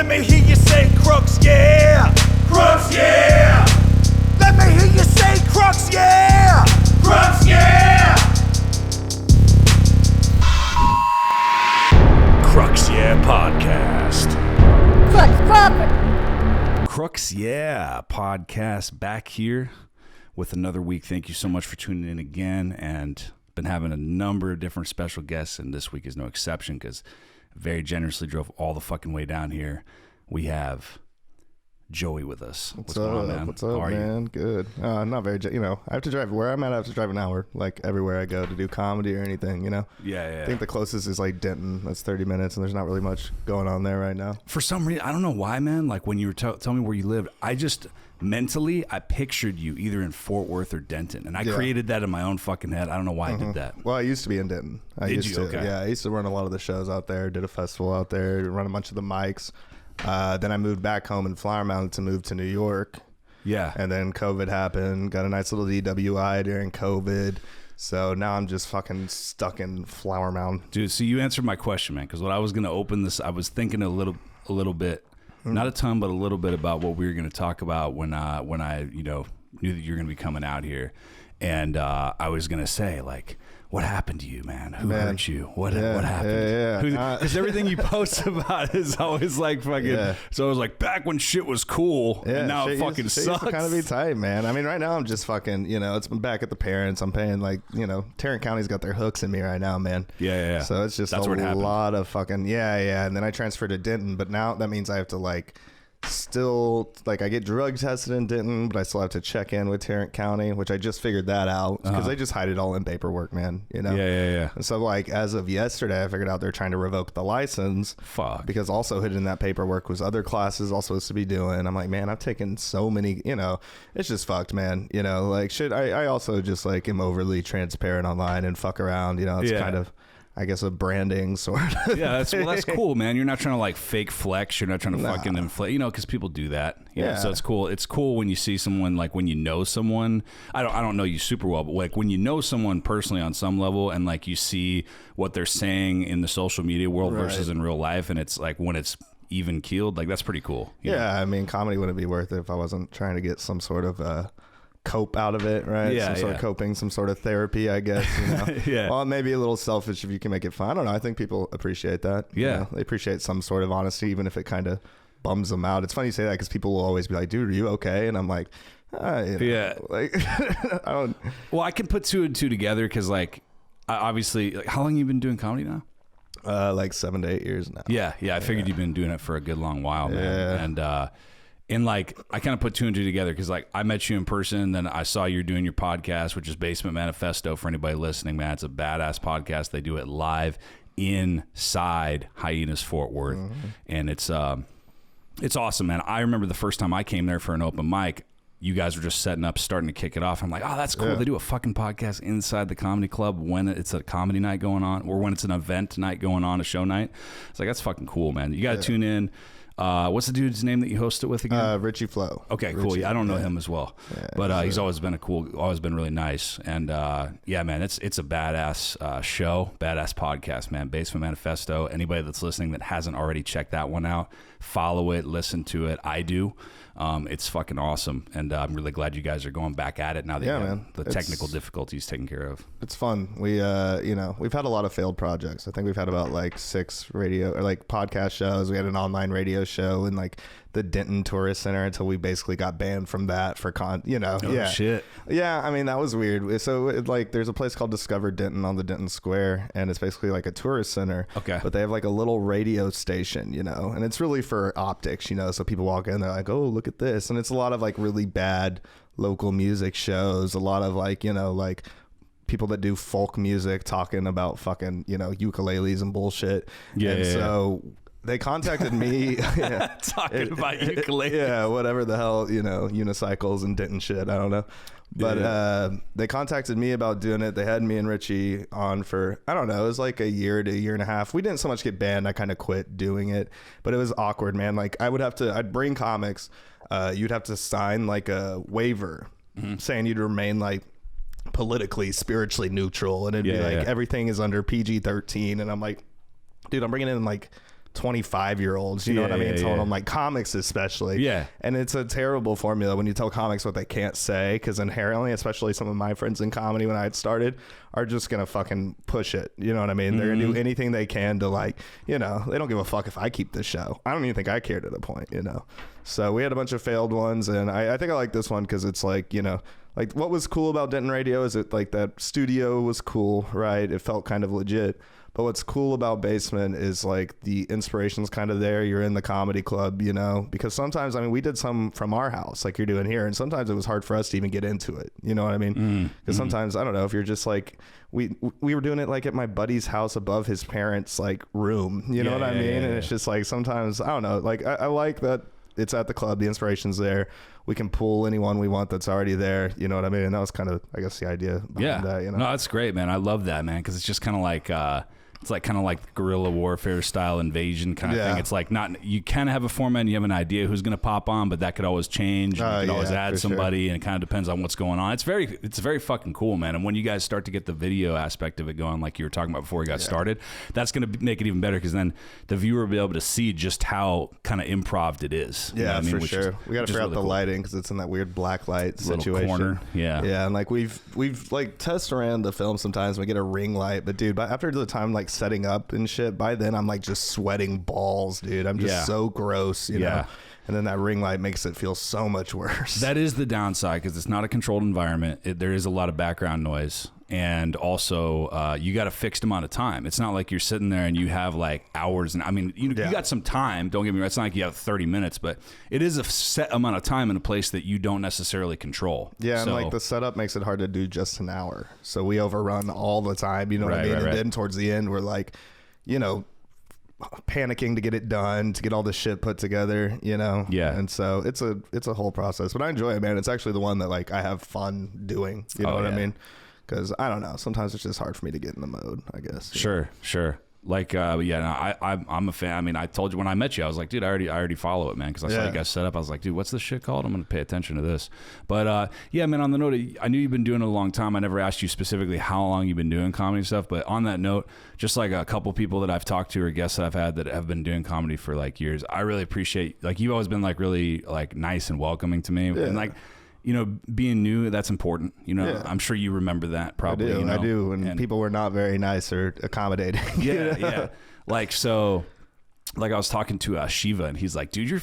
Let me hear you say Crux, yeah. Crux, yeah. Let me hear you say Crux, yeah. Crux, yeah. Crux, yeah podcast. Crux proper. Crux, yeah podcast back here with another week. Thank you so much for tuning in again, and been having a number of different special guests, and this week is no exception because very generously drove all the fucking way down here. We have Joey with us. What's going on, man? What's up, man? Good. Not very, I have to drive where I'm at. I have to drive an hour, like everywhere I go to do comedy or anything, Yeah. I think the closest is like Denton. That's 30 minutes, and there's not really much going on there right now. For some reason, I don't know why, man. Like when you were telling me where you lived, I just mentally I pictured you either in Fort Worth or Denton, and I created that in my own fucking head. I don't know why I did that. Well, I used to be in Denton. Did you? Okay. Yeah, I used to run a lot of the shows out there. Did a festival out there. Run a bunch of the mics. Then I moved back home in Flower Mound to move to New York. Yeah. And then COVID happened. Got a nice little DWI during COVID. So now I'm just fucking stuck in Flower Mound. Dude, so you answered my question, man, because when I was going to open this, I was thinking a little bit, not a ton, but a little bit about what we were going to talk about when I knew that you're going to be coming out here. And I was going to say, like, what happened to you, man? Who hurt you? What happened? Yeah. Because everything you post about is always like fucking. Yeah. So it was like back when shit was cool, and now it fucking sucks. Used to kind of be tight, man. I mean, right now I'm just fucking. It's been back at the parents. I'm paying like Tarrant County's got their hooks in me right now, man. Yeah. So it's just a lot of fucking And then I transferred to Denton, but now that means I have to like. Still, like, I get drug tested in Denton, but I still have to check in with Tarrant County, which I just figured that out because they just hide it all in paperwork, man. Yeah. And so, like, as of yesterday, I figured out they're trying to revoke the license. Fuck. Because also hidden in that paperwork was other classes also supposed to be doing. I'm like, man, I've taken so many. It's just fucked, man. Like, shit. I also just like am overly transparent online and fuck around. It's kind of. I guess a branding sort of. Yeah, that's cool, man. You're not trying to like fake flex. You're not trying to fucking inflate, because people do that. Yeah. So it's cool. It's cool when you see someone, like when you know someone. I don't know you super well, but like when you know someone personally on some level, and like you see what they're saying in the social media world versus in real life, and it's like when it's even keeled, like that's pretty cool. Yeah, I mean, comedy wouldn't be worth it if I wasn't trying to get some sort of. Cope out of it, right? Yeah, some sort of coping, some sort of therapy, I guess. Yeah. Well, maybe a little selfish if you can make it fun. I don't know. I think people appreciate that. Yeah. They appreciate some sort of honesty, even if it kind of bums them out. It's funny you say that because people will always be like, "Dude, are you okay?" And I'm like, yeah, like I don't. Well, I can put two and two together because, like, obviously, like, how long have you been doing comedy now? Like 7 to 8 years now. Yeah. I figured you've been doing it for a good long while, man. Yeah. And like, I kind of put two and two together because, like, I met you in person, then I saw you're doing your podcast, which is Basement Manifesto. For anybody listening, man, it's a badass podcast. They do it live inside Hyenas Fort Worth, and it's awesome, man. I remember the first time I came there for an open mic. You guys were just setting up, starting to kick it off. I'm like, oh, that's cool. Yeah. They do a fucking podcast inside the comedy club when it's a comedy night going on, or when it's an event night going on, a show night. It's like, that's fucking cool, man. You got to tune in. What's the dude's name that you host it with again? Richie Flo. Okay, cool. Yeah, I don't know him as well, but he's always been always been really nice. And man, it's a badass show, badass podcast, man. Basement Manifesto. Anybody that's listening that hasn't already checked that one out, follow it, listen to it. I do. It's fucking awesome, and I'm really glad you guys are going back at it now that the technical difficulties taken care of. It's fun. We we've had a lot of failed projects. I think we've had about like 6 radio or like podcast shows. We had an online radio show in like the Denton Tourist Center until we basically got banned from that for shit. Yeah, I mean, that was weird. So like there's a place called Discover Denton on the Denton Square, and it's basically like a tourist center. Okay. But they have like a little radio station, and it's really for optics, so people walk in, they're like, oh, look at this. And it's a lot of like really bad local music shows, a lot of like, like people that do folk music talking about fucking, ukuleles and bullshit. So they contacted me. Talking about ukulele. Yeah, whatever the hell, unicycles and Denton shit. I don't know. But they contacted me about doing it. They had me and Richie on for, I don't know, it was like a year to a year and a half. We didn't so much get banned. I kind of quit doing it. But it was awkward, man. Like, I'd bring comics. You'd have to sign like a waiver saying you'd remain like politically, spiritually neutral. And it'd be like, everything is under PG-13. And I'm like, dude, I'm bringing in like 25-year-olds, you know what I mean? Telling them like comics especially. Yeah. And it's a terrible formula when you tell comics what they can't say, because inherently, especially some of my friends in comedy when I had started, are just going to fucking push it. You know what I mean? They're going to do anything they can to like, you know, they don't give a fuck if I keep this show. I don't even think I cared at a point, you know? So we had a bunch of failed ones, and I think I like this one because it's like, you know, like what was cool about Denton Radio is it like that studio was cool, right? It felt kind of legit. But what's cool about Basement is like the inspiration's kind of there. You're in the comedy club, you know, because sometimes, I mean, we did some from our house like you're doing here, and sometimes it was hard for us to even get into it. You know what I mean? Because sometimes, I don't know, if you're just like, we were doing it like at my buddy's house above his parents' like room, you know what I mean? And it's just like, sometimes, I don't know, like I like that it's at the club, the inspiration's there. We can pull anyone we want that's already there. You know what I mean? And that was kind of, I guess, the idea behind that, you know? No, that's great, man. I love that, man, because it's just kind of like, it's like kind of like guerrilla warfare style invasion kind of thing. It's like not, you kind of have a format and you have an idea who's going to pop on, but that could always change. You can always add somebody, and it kind of depends on what's going on. It's very fucking cool, man. And when you guys start to get the video aspect of it going, like you were talking about before we got started, that's going to make it even better, because then the viewer will be able to see just how kind of improv it is. Yeah, you know for sure. We got to figure out the lighting, because it's in that weird black light situation. Corner. Yeah. And like we've like test around the film sometimes. We get a ring light, but dude, after the time like setting up and shit, by then I'm like just sweating balls, dude. I'm just so gross, you know. And then that ring light makes it feel so much worse. That is the downside, because it's not a controlled environment. There is a lot of background noise, and also you got a fixed amount of time. It's not like you're sitting there and you have like hours. And I mean, you got some time. Don't get me wrong. It's not like you have 30 minutes, but it is a set amount of time in a place that you don't necessarily control. Yeah, and like the setup makes it hard to do just an hour. So we overrun all the time. You know what I mean? And then towards the end, we're like, you know, panicking to get it done, to get all this shit put together, you know. And so it's a whole process, but I enjoy it, man. It's actually the one that like I have fun doing, you know what I mean? Because I don't know, sometimes it's just hard for me to get in the mode, I guess. Sure. Like, I'm a fan. I mean, I told you when I met you, I was like, dude, I already follow it, man, because I saw you guys set up. I was like, dude, what's this shit called? I'm gonna pay attention to this. But yeah, man. On the note, I knew you've been doing it a long time. I never asked you specifically how long you've been doing comedy stuff. But on that note, just like a couple people that I've talked to or guests that I've had that have been doing comedy for like years, I really appreciate, like, you've always been like really like nice and welcoming to me, and like, you know, being new, that's important. You know, I'm sure you remember that probably. I do, you know? I do. And people were not very nice or accommodating. Yeah. Like, so, like I was talking to Shiva, and he's like, dude, you're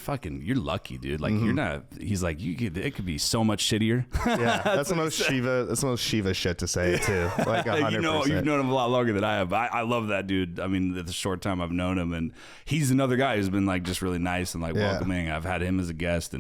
lucky, dude. Like, you're not, he's like, it could be so much shittier. Yeah, that's the most Shiva shit to say too. Like 100%. You know, you've known him a lot longer than I have. I love that dude. I mean, the short time I've known him, and he's another guy who's been like just really nice and like welcoming. I've had him as a guest,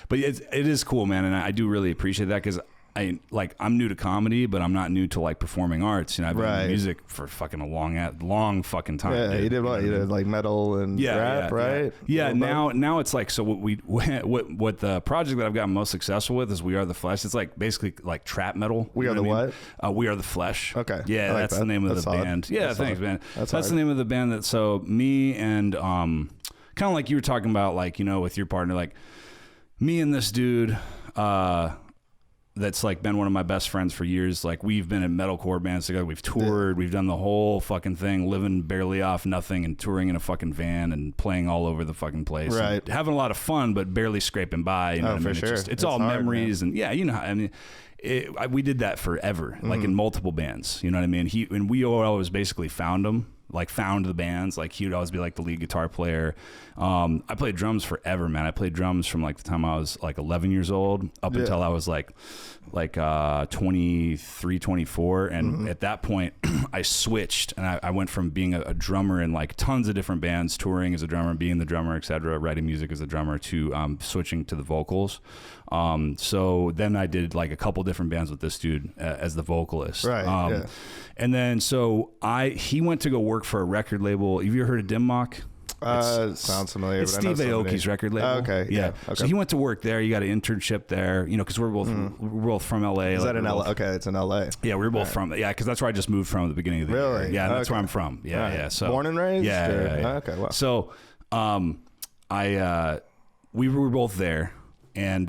but it is cool, man. And I do really appreciate that, because I'm new to comedy, but I'm not new to like performing arts. You know, I've been in music for fucking a long fucking time. Yeah, dude. you did what? You did like metal and rap, right? Yeah. Now it's like, so what the project that I've gotten most successful with is We Are the Flesh. It's like basically like trap metal. We Are the what? We Are the Flesh. Okay. Yeah, like that's the name of the band. Yeah, thanks, man. That's the name of the band. That so me and kind of like you were talking about, like, you know, with your partner, like me and this dude. That's like been one of my best friends for years. Like, we've been in metalcore bands together. We've toured. We've done the whole fucking thing, living barely off nothing and touring in a fucking van and playing all over the fucking place. Right. And having a lot of fun, but barely scraping by. You know what I mean? For sure. It's all hard, memories. Man. And yeah, you know, I mean, we did that forever, like in multiple bands. You know what I mean? And we always basically found him. Like, found the bands. Like, he would always be like the lead guitar player. I played drums forever, man. I played drums from like the time I was like 11 years old up until I was like 23, 24. And at that point I switched, and I went from being a drummer in like tons of different bands, touring as a drummer, being the drummer, etc., writing music as a drummer, to switching to the vocals. So then I did like a couple different bands with this dude as the vocalist. Right. And then he went to go work for a record label. Have you ever heard of Dim Mak? Sounds familiar. It's Steve Aoki's record label. Okay. Yeah. Okay. So he went to work there. You got an internship there, you know, because we're both from LA. Is that in LA? Okay, it's in LA. Yeah, we were both from. Yeah, because that's where I just moved from at the beginning of the year. Really? Yeah, that's where I'm from. Yeah, Right. yeah. So born and raised. Yeah. Okay. Wow. So, we were both there. And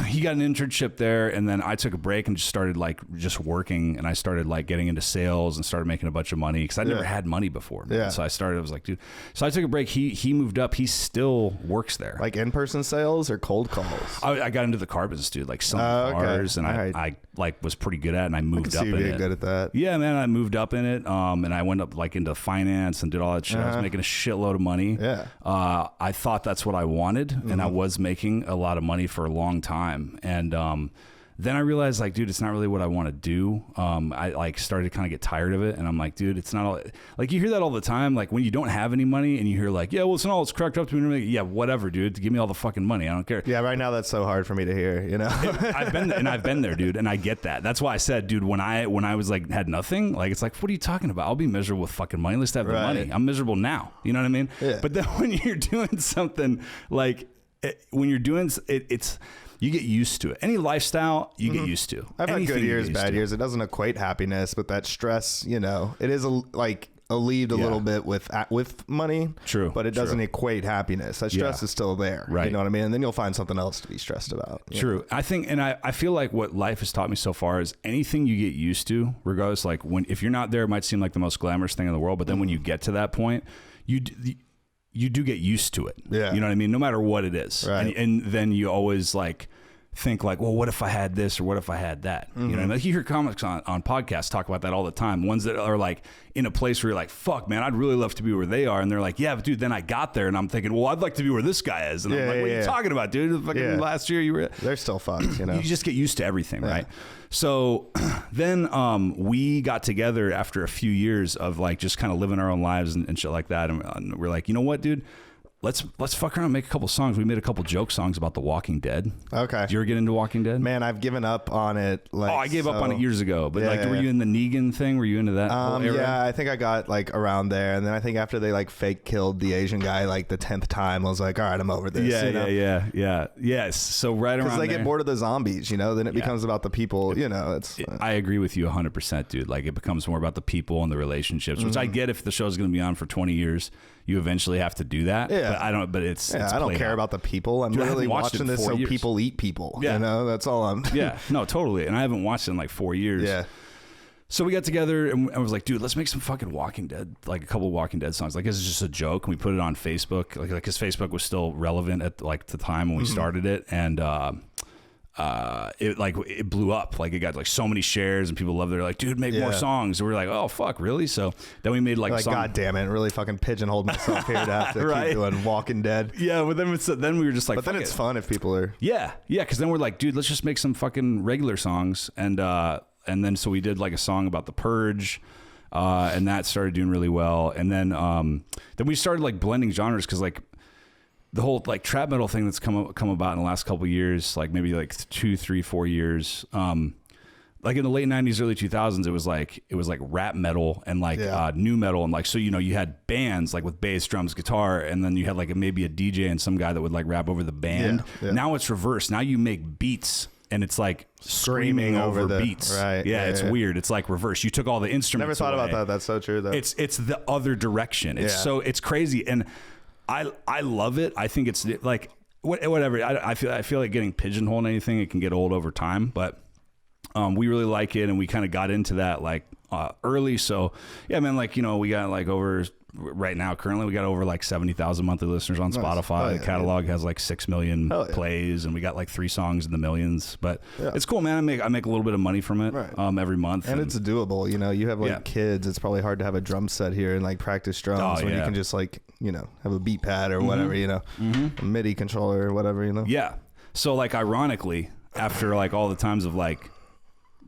he got an internship there, and then I took a break and just started like just working, and I started like getting into sales and started making a bunch of money because I never had money before. Man. Yeah. So I was like, dude. So I took a break. He moved up. He still works there. Like in-person sales or cold calls? I got into the car business, dude. Like selling cars, and I like was pretty good at it, and I moved up in it. Good at that. Yeah, man. I moved up in it, and I went up like into finance and did all that shit. I was making a shitload of money. Yeah. I thought that's what I wanted, and I was making a lot of money for a long time, and then I realized, like, dude, it's not really what I want to do. I like started to kind of get tired of it, and I'm like, dude, it's not all, like you hear that all the time, like when you don't have any money and you hear like, yeah, well, it's not all it's cracked up to me. Yeah, whatever, dude. Give me all the fucking money. I don't care. Yeah, right now that's so hard for me to hear. You know, I've been there, dude, and I get that. That's why I said, dude, when I was like had nothing, like it's like, what are you talking about? I'll be miserable with fucking money. Let's have the money. I'm miserable now. You know what I mean? Yeah. But then when you're doing something like when you're doing it's. You get used to it. Any lifestyle, you get used to. I've had good years, bad years. It doesn't equate happiness, but that stress, you know, it is alleviated a little bit with money. True. But it doesn't equate happiness. That stress is still there. Right. You know what I mean? And then you'll find something else to be stressed about. True. I think, and I feel like what life has taught me so far is anything you get used to, regardless, like if you're not there, it might seem like the most glamorous thing in the world, but then when you get to that point, you do get used to it. Yeah. You know what I mean? No matter what it is. Right. And then you always like think like, well, what if I had this or what if I had that? You know what I mean? Like you hear comics on podcasts talk about that all the time. Ones that are like in a place where you're like, fuck, man, I'd really love to be where they are. And they're like, yeah, but dude, then I got there and I'm thinking, well, I'd like to be where this guy is. And I'm like, what are you talking about, dude? Fucking last year you were... They're still fucked, you know? You just get used to everything, right? So then we got together after a few years of like just kind of living our own lives and shit like that. And we're like, you know what, dude? Let's fuck around and make a couple songs. We made a couple joke songs about The Walking Dead. Okay. Did you ever get into Walking Dead? Man, I've given up on it. Like, I gave up on it years ago. But were you in the Negan thing? Were you into that whole era? Yeah, I think I got like around there. And then I think after they like fake killed the Asian guy like the 10th time, I was like, all right, I'm over this. Yes. So right around because they there, get bored of the zombies, you know, then it becomes about the people, you know. I agree with you 100%, dude. Like it becomes more about the people and the relationships, which I get if the show's going to be on for 20 years. You eventually have to do that. Yeah. But I don't, but it's I don't care about the people. I'm literally watching this so people eat people. Yeah. You know, that's all I'm. Yeah, no, totally. And I haven't watched it in like 4 years. Yeah. So we got together and I was like, dude, let's make some fucking Walking Dead, like a couple of Walking Dead songs. Like this is just a joke. And we put it on Facebook. Like his Facebook was still relevant at like the time when we started it. And, it blew up. Like it got like so many shares and people loved it. They're like, dude, make more songs. And we were like, oh fuck, really? So then we made like a song. God damn it, really fucking pigeonholed myself here to have to keep doing Walking Dead. Yeah, but then we were just like, but then it's fun if people are. Yeah, because then we're like, dude, let's just make some fucking regular songs. And then so we did like a song about the Purge. And that started doing really well. And then we started like blending genres because like the whole like trap metal thing that's come about in the last couple of years, like maybe like 2, 3, 4 years. Like in the late 90s, early 2000s, it was like rap metal and like new metal. And like, so, you know, you had bands like with bass, drums, guitar, and then you had like maybe a DJ and some guy that would like rap over the band. Yeah. Now it's reversed. Now you make beats and it's like screaming over the beats. Right. Yeah, it's weird. It's like reverse. You took all the instruments. Never thought away. about that. That's so true though. It's the other direction. It's crazy. And I love it. I think it's like whatever. I feel like getting pigeonholed in anything, it can get old over time, but we really like it, and we kind of got into that like early. So yeah, man, like, you know, we got like over right now currently we got over like 70,000 monthly listeners on Spotify. The catalog has like 6 million plays, and we got like 3 songs in the millions. But it's cool, man. I make a little bit of money from it every month, and it's doable. You know, you have like kids. It's probably hard to have a drum set here and like practice drums when you can just like, you know, have a beat pad or whatever, you know, a MIDI controller or whatever, you know. Yeah. So like ironically, after like all the times of like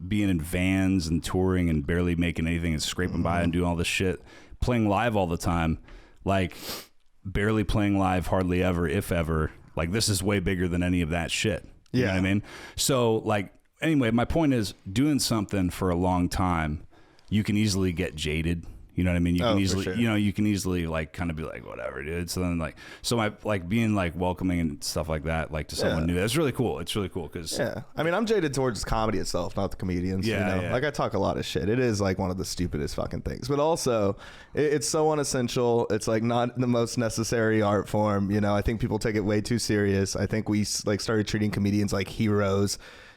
being in vans and touring and barely making anything and scraping by and doing all this shit, playing live all the time, like barely playing live hardly ever, if ever, like this is way bigger than any of that shit. You know what I mean? So like, anyway, my point is doing something for a long time, you can easily get jaded. You know what I mean? You can easily, sure. you can easily like kind of be like, whatever, dude. So then my like being like welcoming and stuff like that, like to someone new, that's really cool. It's really cool because I mean, I'm jaded towards comedy itself, not the comedians. Yeah. Like I talk a lot of shit. It is like one of the stupidest fucking things, but also it's so unessential. It's like not the most necessary art form. I think people take it way too serious. I think we like started treating comedians like heroes.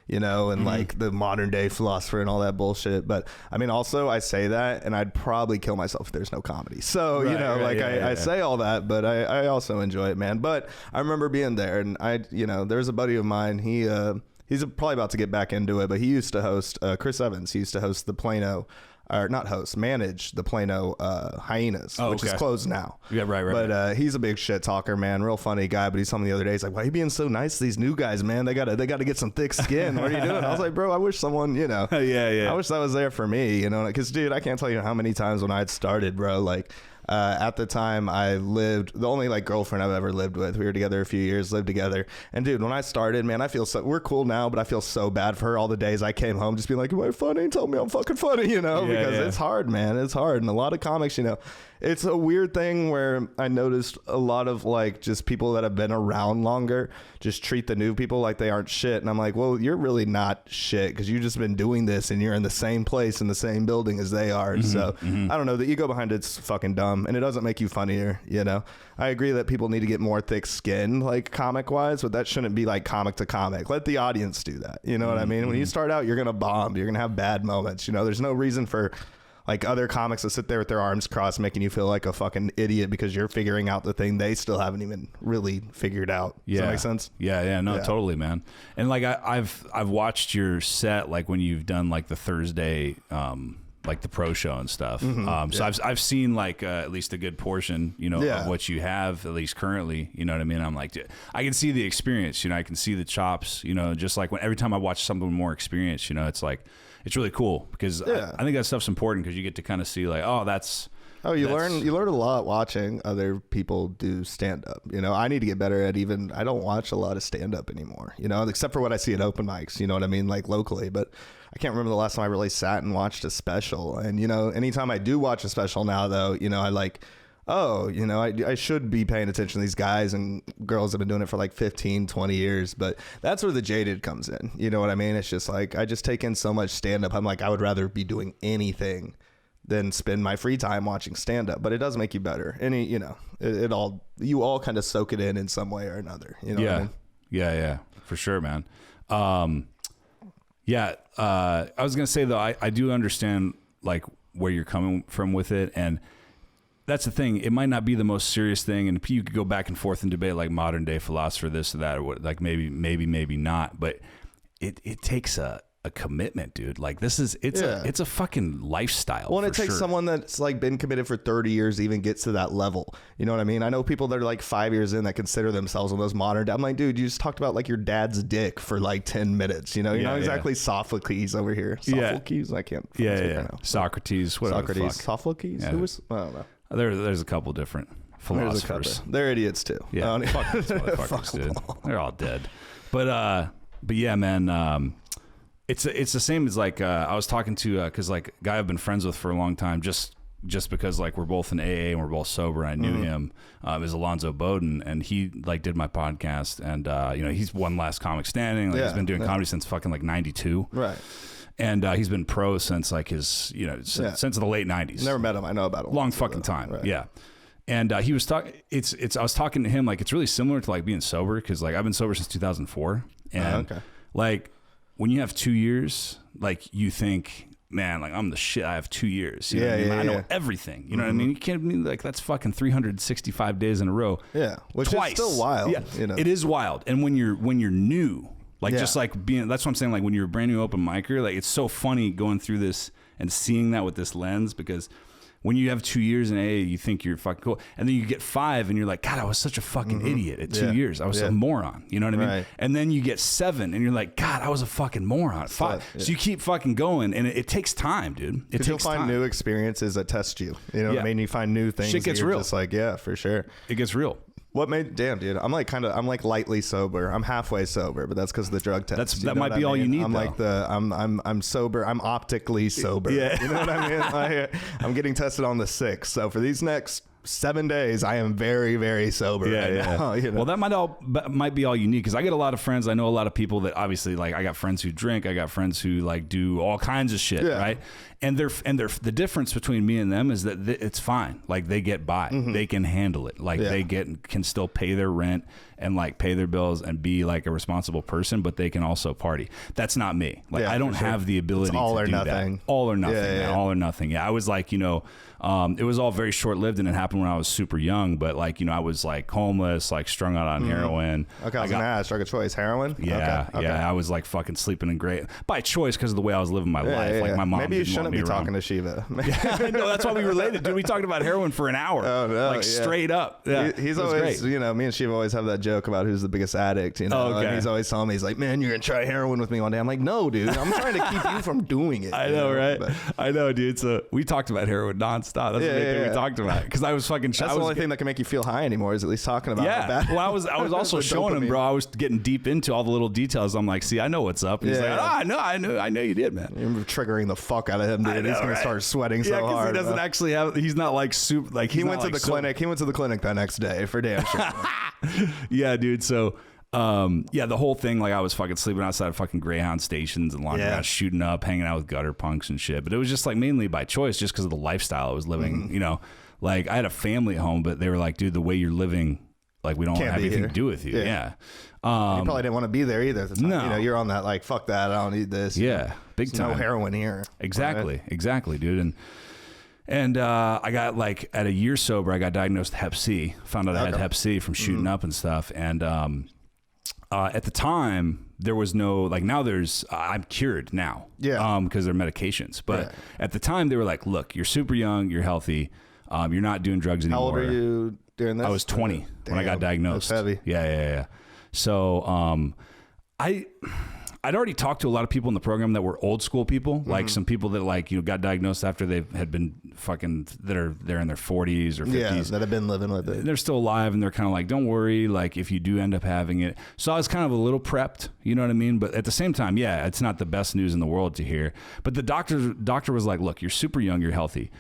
And like the modern day philosopher and all that bullshit. But I mean, also I say that and I'd probably kill myself if there's no comedy. So, I say all that, but I also enjoy it, man. But I remember being there and there's a buddy of mine. He's probably about to get back into it, but he used to host, Chris Evans. He used to host the Plano, or not host, manage the Plano Hyenas, which is closed now. Yeah, right. But he's a big shit talker, man. Real funny guy. But he's telling me the other day, he's like, "Why are you being so nice to these new guys, man? They gotta get some thick skin. What are you doing?" I was like, "Bro, I wish someone, yeah. I wish that was there for me, because dude, I can't tell you how many times when I had started, bro, like." At the time I lived, the only like girlfriend I've ever lived with, we were together a few years, lived together. And dude, when I started, man, I feel we're cool now, but I feel so bad for her all the days I came home just being like, "Am I funny? Tell me I'm fucking funny," because it's hard, man. It's hard. And a lot of comics, it's a weird thing where I noticed a lot of like just people that have been around longer just treat the new people like they aren't shit. And I'm like, well, you're really not shit because you've just been doing this and you're in the same place in the same building as they are. So I don't know, the ego behind it's fucking dumb and it doesn't make you funnier. I agree that people need to get more thick skin, like comic wise, but that shouldn't be like comic to comic. Let the audience do that. You know what I mean? When you start out, you're going to bomb. You're going to have bad moments. There's no reason for like other comics that sit there with their arms crossed making you feel like a fucking idiot because you're figuring out the thing they still haven't even really figured out. Does that make sense? No, totally, man. And like I've watched your set like when you've done like the Thursday like the pro show and stuff. So I've seen like at least a good portion, of what you have at least currently, you know what I mean? I'm like, dude, I can see the experience, I can see the chops, just like every time I watch someone more experienced, it's like, it's really cool because I think that stuff's important because you get to kind of see like, you learn a lot watching other people do stand up. I need to get better at I don't watch a lot of stand up anymore, except for what I see at open mics, you know what I mean? Like locally, but I can't remember the last time I really sat and watched a special. And, anytime I do watch a special now though, I like, I should be paying attention to these guys and girls that have been doing it for like 15, 20 years. But that's where the jaded comes in. You know what I mean? It's just like, I just take in so much stand up. I'm like, I would rather be doing anything than spend my free time watching stand up, but it does make you better. And you all kind of soak it in some way or another. You know what I mean? Yeah, for sure, man. I was going to say though, I do understand like where you're coming from with it. And that's the thing. It might not be the most serious thing. And you could go back and forth and debate like modern day philosopher, this or that, or what, like maybe not, but it takes a commitment, dude. Like it's a fucking lifestyle. Well, and it takes someone that's like been committed for 30 years to even get to that level. You know what I mean? I know people that are like 5 years in that consider themselves one of those modern. I'm like, dude, you just talked about like your dad's dick for like 10 minutes. You're not exactly Sophocles over here. Sophocles? I can't. Socrates. Whatever. Socrates. Sophocles? Yeah. Who was? I don't know. There's a couple different philosophers. They're idiots too. Yeah. Fuck these motherfuckers, dude. They're all dead. But yeah, man. It's the same as like I was talking to because like a guy I've been friends with for a long time just because like we're both in AA and we're both sober. I knew him is Alonzo Bowden, and he like did my podcast, and he's one last comic standing. Like, he's been doing comedy since fucking like 92. Right. And he's been pro since like his since the late 90s. Never met him. I know about him. Long fucking time. Right. Yeah. And he was talking. I was talking to him like it's really similar to like being sober because like I've been sober since 2004, and like when you have 2 years, like you think, man, like I'm the shit. I have 2 years. You know what I mean? I know everything. You know what I mean? You can't be like that's fucking 365 days in a row. Yeah, which twice. Is still wild. Yeah, it is wild. And when you're new, like just like being, that's what I'm saying. Like when you're a brand new open micer, like it's so funny going through this and seeing that with this lens because when you have 2 years in AA, you think you're fucking cool. And then you get 5 and you're like, God, I was such a fucking idiot at 2 years. I was a moron. You know what I mean? Right. And then you get 7 and you're like, God, I was a fucking moron. 5. So you keep fucking going and it takes time, dude. It takes you'll find time. New experiences that test you. You know what I mean? You find new things. Shit gets real. Just like, yeah, for sure. It gets real. What made? Damn, dude. I'm like lightly sober. I'm halfway sober, but that's because of the drug test. That might be all you need. I'm though. like I'm sober. I'm optically sober. Yeah. You know what I mean? I'm getting tested on the 6th. So for these next 7 days, I am very, very sober. Now, you know? Well, that might be all you need, because I get a lot of friends. I know a lot of people that obviously, like, I got friends who drink. I got friends who like do all kinds of shit, right? And the difference between me and them is that it's fine. Like, they get by, they can handle it. Like they can still pay their rent and like pay their bills and be like a responsible person, but they can also party. That's not me. Like, I don't have the ability to do that. All or nothing. Man. All or nothing. Yeah, I was like, it was all very short lived, and it happened when I was super young. But like, I was like homeless, like strung out on heroin. Okay, I was gonna ask, drug of choice, heroin. Yeah, okay. I was like fucking sleeping in great by choice because of the way I was living my life. Like my mom. Maybe you shouldn't be around. Talking to Shiva. Yeah, no, that's why we related, dude. We talked about heroin for an hour. Oh no, like straight up. Yeah, he's always, great. Me and Shiva always have that joke about who's the biggest addict. And he's always telling me, he's like, man, you're gonna try heroin with me one day. I'm like, no, dude. I'm trying to keep you from doing it. I know, right? But I know, dude. So we talked about heroin nonstop. That's the main thing we talked about, because I was fucking. That's the only thing that can make you feel high anymore, is at least talking about. Yeah. Well, I was also showing him, bro. I was getting deep into all the little details. I'm like, see, I know what's up. And he's like, I know you did, man. You're triggering the fuck out of him, dude. He's gonna start sweating so hard. He doesn't actually have. He's not like soup. Like he went to the clinic. He went to the clinic that next day for damn sure. Yeah, dude. So. The whole thing, like, I was fucking sleeping outside of fucking Greyhound stations and laundromats, shooting up, hanging out with gutter punks and shit. But it was just like mainly by choice, just because of the lifestyle I was living. Like, I had a family at home, but they were like, dude, the way you're living, like, we don't have anything to do with you. Yeah. You probably didn't want to be there either at the time. No. You're on that, like, fuck that, I don't need this. Yeah, big time. No heroin here. Exactly, dude. And I got, like, at a year sober, I got diagnosed with Hep C. Found out I had Hep C from shooting up and stuff. And at the time, there was no, like, now there's, I'm cured now. Yeah. Because they're medications. But at the time, they were like, look, you're super young, you're healthy, you're not doing drugs anymore. How old are you during this? I was 20 when I got diagnosed. That's heavy. Yeah. So I'd already talked to a lot of people in the program that were old school people, like some people that, like, got diagnosed after they had been fucking, they're in their 40s or 50s. Yeah, that have been living with it. They're still alive, and they're kind of like, don't worry, like, if you do end up having it. So I was kind of a little prepped, you know what I mean? But at the same time, yeah, it's not the best news in the world to hear. But the doctor was like, look, you're super young, you're healthy.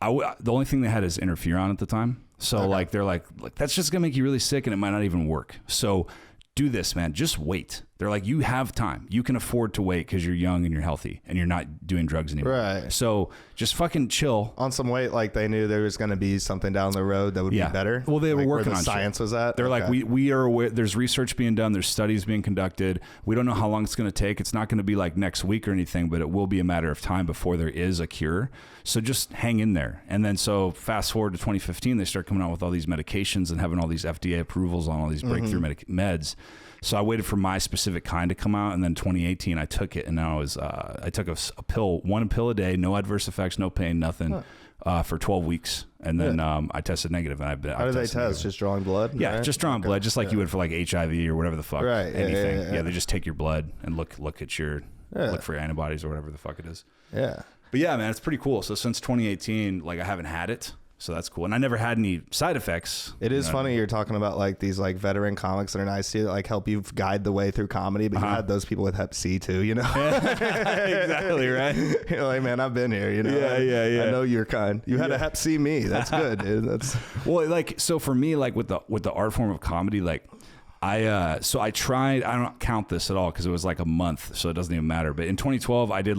The only thing they had is interferon at the time. So like, they're like, that's just gonna make you really sick, and it might not even work. So do this, man. Just wait. They're like, you have time. You can afford to wait because you're young and you're healthy and you're not doing drugs anymore. Right. So just fucking chill. On some weight, like they knew there was going to be something down the road that would be better. Well, they were working where the on science shit. Was at. They're like, we are aware. There's research being done. There's studies being conducted. We don't know how long it's going to take. It's not going to be like next week or anything, but it will be a matter of time before there is a cure. So just hang in there. And then so fast forward to 2015, they start coming out with all these medications and having all these FDA approvals on all these breakthrough meds. So I waited for my specific kind to come out, and then 2018 I took it, and now I took a pill, one pill a day, no adverse effects, no pain, nothing, for 12 weeks, and then I tested negative, and I've been. How do they test? Negative. Just drawing blood? Yeah, just drawing blood, just like you would for like HIV or whatever the fuck. Right. Anything. Yeah, they just take your blood and look at your look for your antibodies or whatever the fuck it is. Yeah. But yeah, man, it's pretty cool. So since 2018, like, I haven't had it. So that's cool. And I never had any side effects. It is funny you're talking about like these like veteran comics that are nice to you, that like help you guide the way through comedy, but you had those people with Hep C too, you know? Exactly, right? You're like, man, I've been here, you know? Yeah. I know you're kind. You had a Hep C me. That's good, dude. That's well, like, so for me, like with the art form of comedy, like I tried, I don't count this at all because it was like a month, so it doesn't even matter. But in 2012, I did